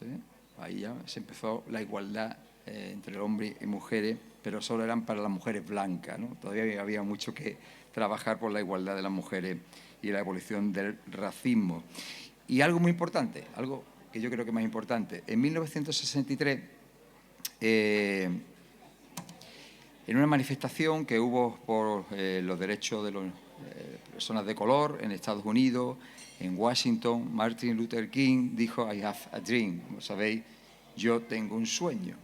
Ahí ya se empezó la igualdad entre hombres y mujeres, pero solo eran para las mujeres blancas, ¿no? Todavía había mucho que trabajar por la igualdad de las mujeres y la abolición del racismo. Y algo muy importante, algo que yo creo que es más importante, en 1963, en una manifestación que hubo por los derechos de las personas de color en Estados Unidos, en Washington, Martin Luther King dijo, I have a dream. Como sabéis, yo tengo un sueño,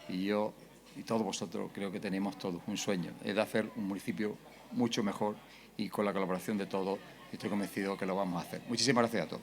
y yo y todos vosotros creo que tenemos todos un sueño, es de hacer un municipio mucho mejor, y con la colaboración de todos estoy convencido que lo vamos a hacer. Muchísimas gracias a todos.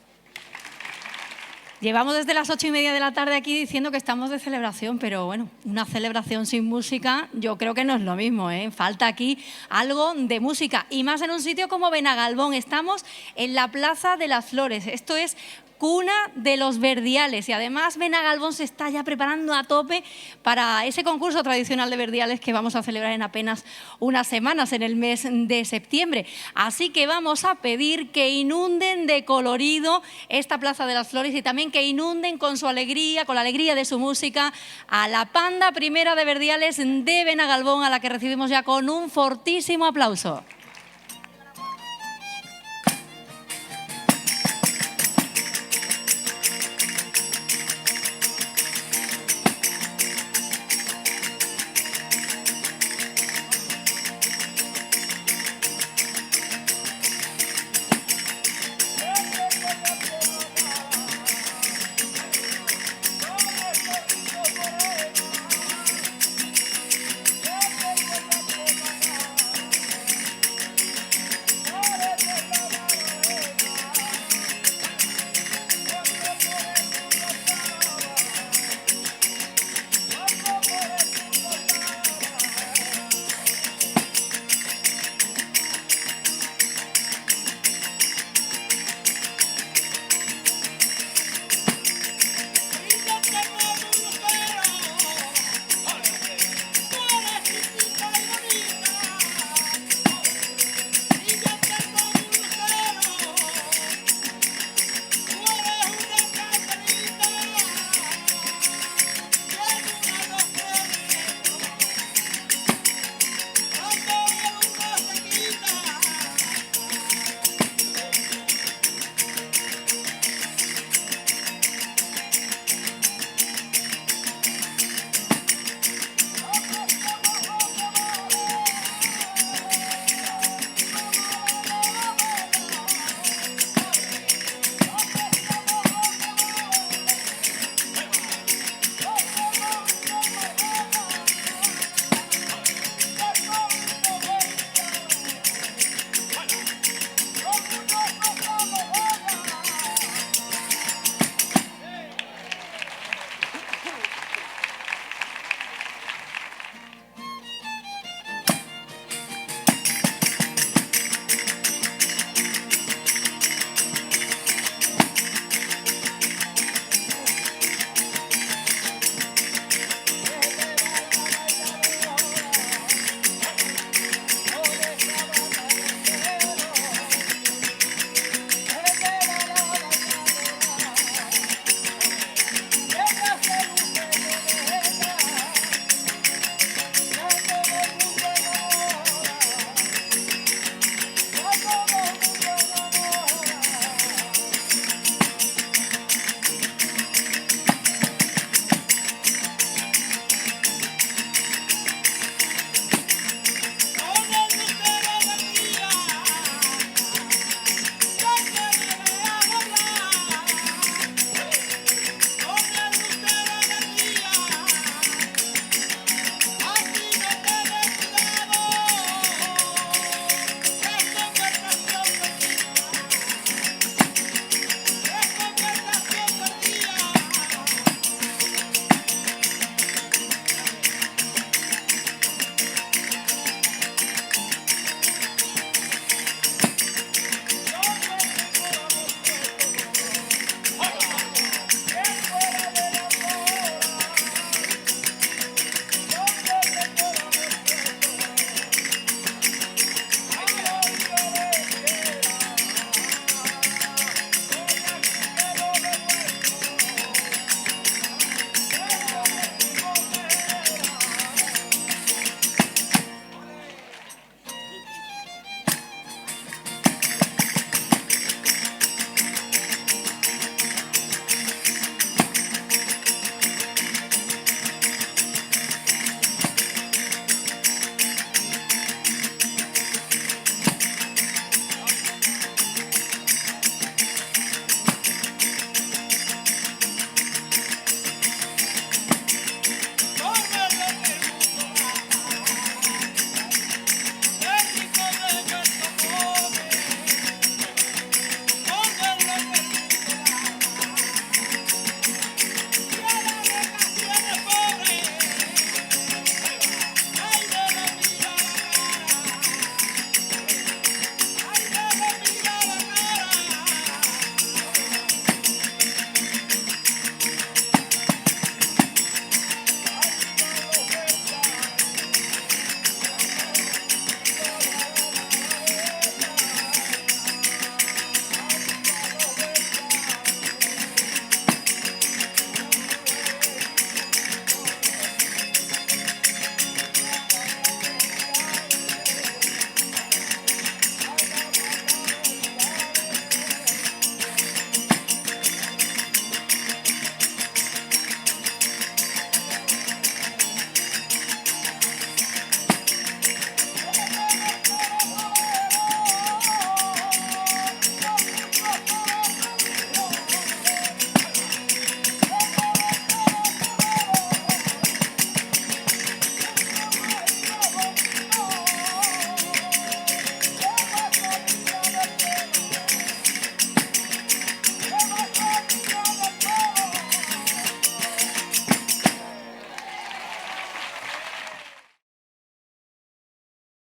Llevamos desde las 8:30 de la tarde aquí diciendo que estamos de celebración, pero bueno, una celebración sin música yo creo que no es lo mismo, ¿eh? Falta aquí algo de música, y más en un sitio como Benagalbón. Estamos en la Plaza de las Flores, esto es cuna de los verdiales, y además Benagalbón se está ya preparando a tope para ese concurso tradicional de verdiales que vamos a celebrar en apenas unas semanas, en el mes de septiembre. Así que vamos a pedir que inunden de colorido esta Plaza de las Flores, y también que inunden con su alegría, con la alegría de su música, a la Panda Primera de Verdiales de Benagalbón, a la que recibimos ya con un fortísimo aplauso.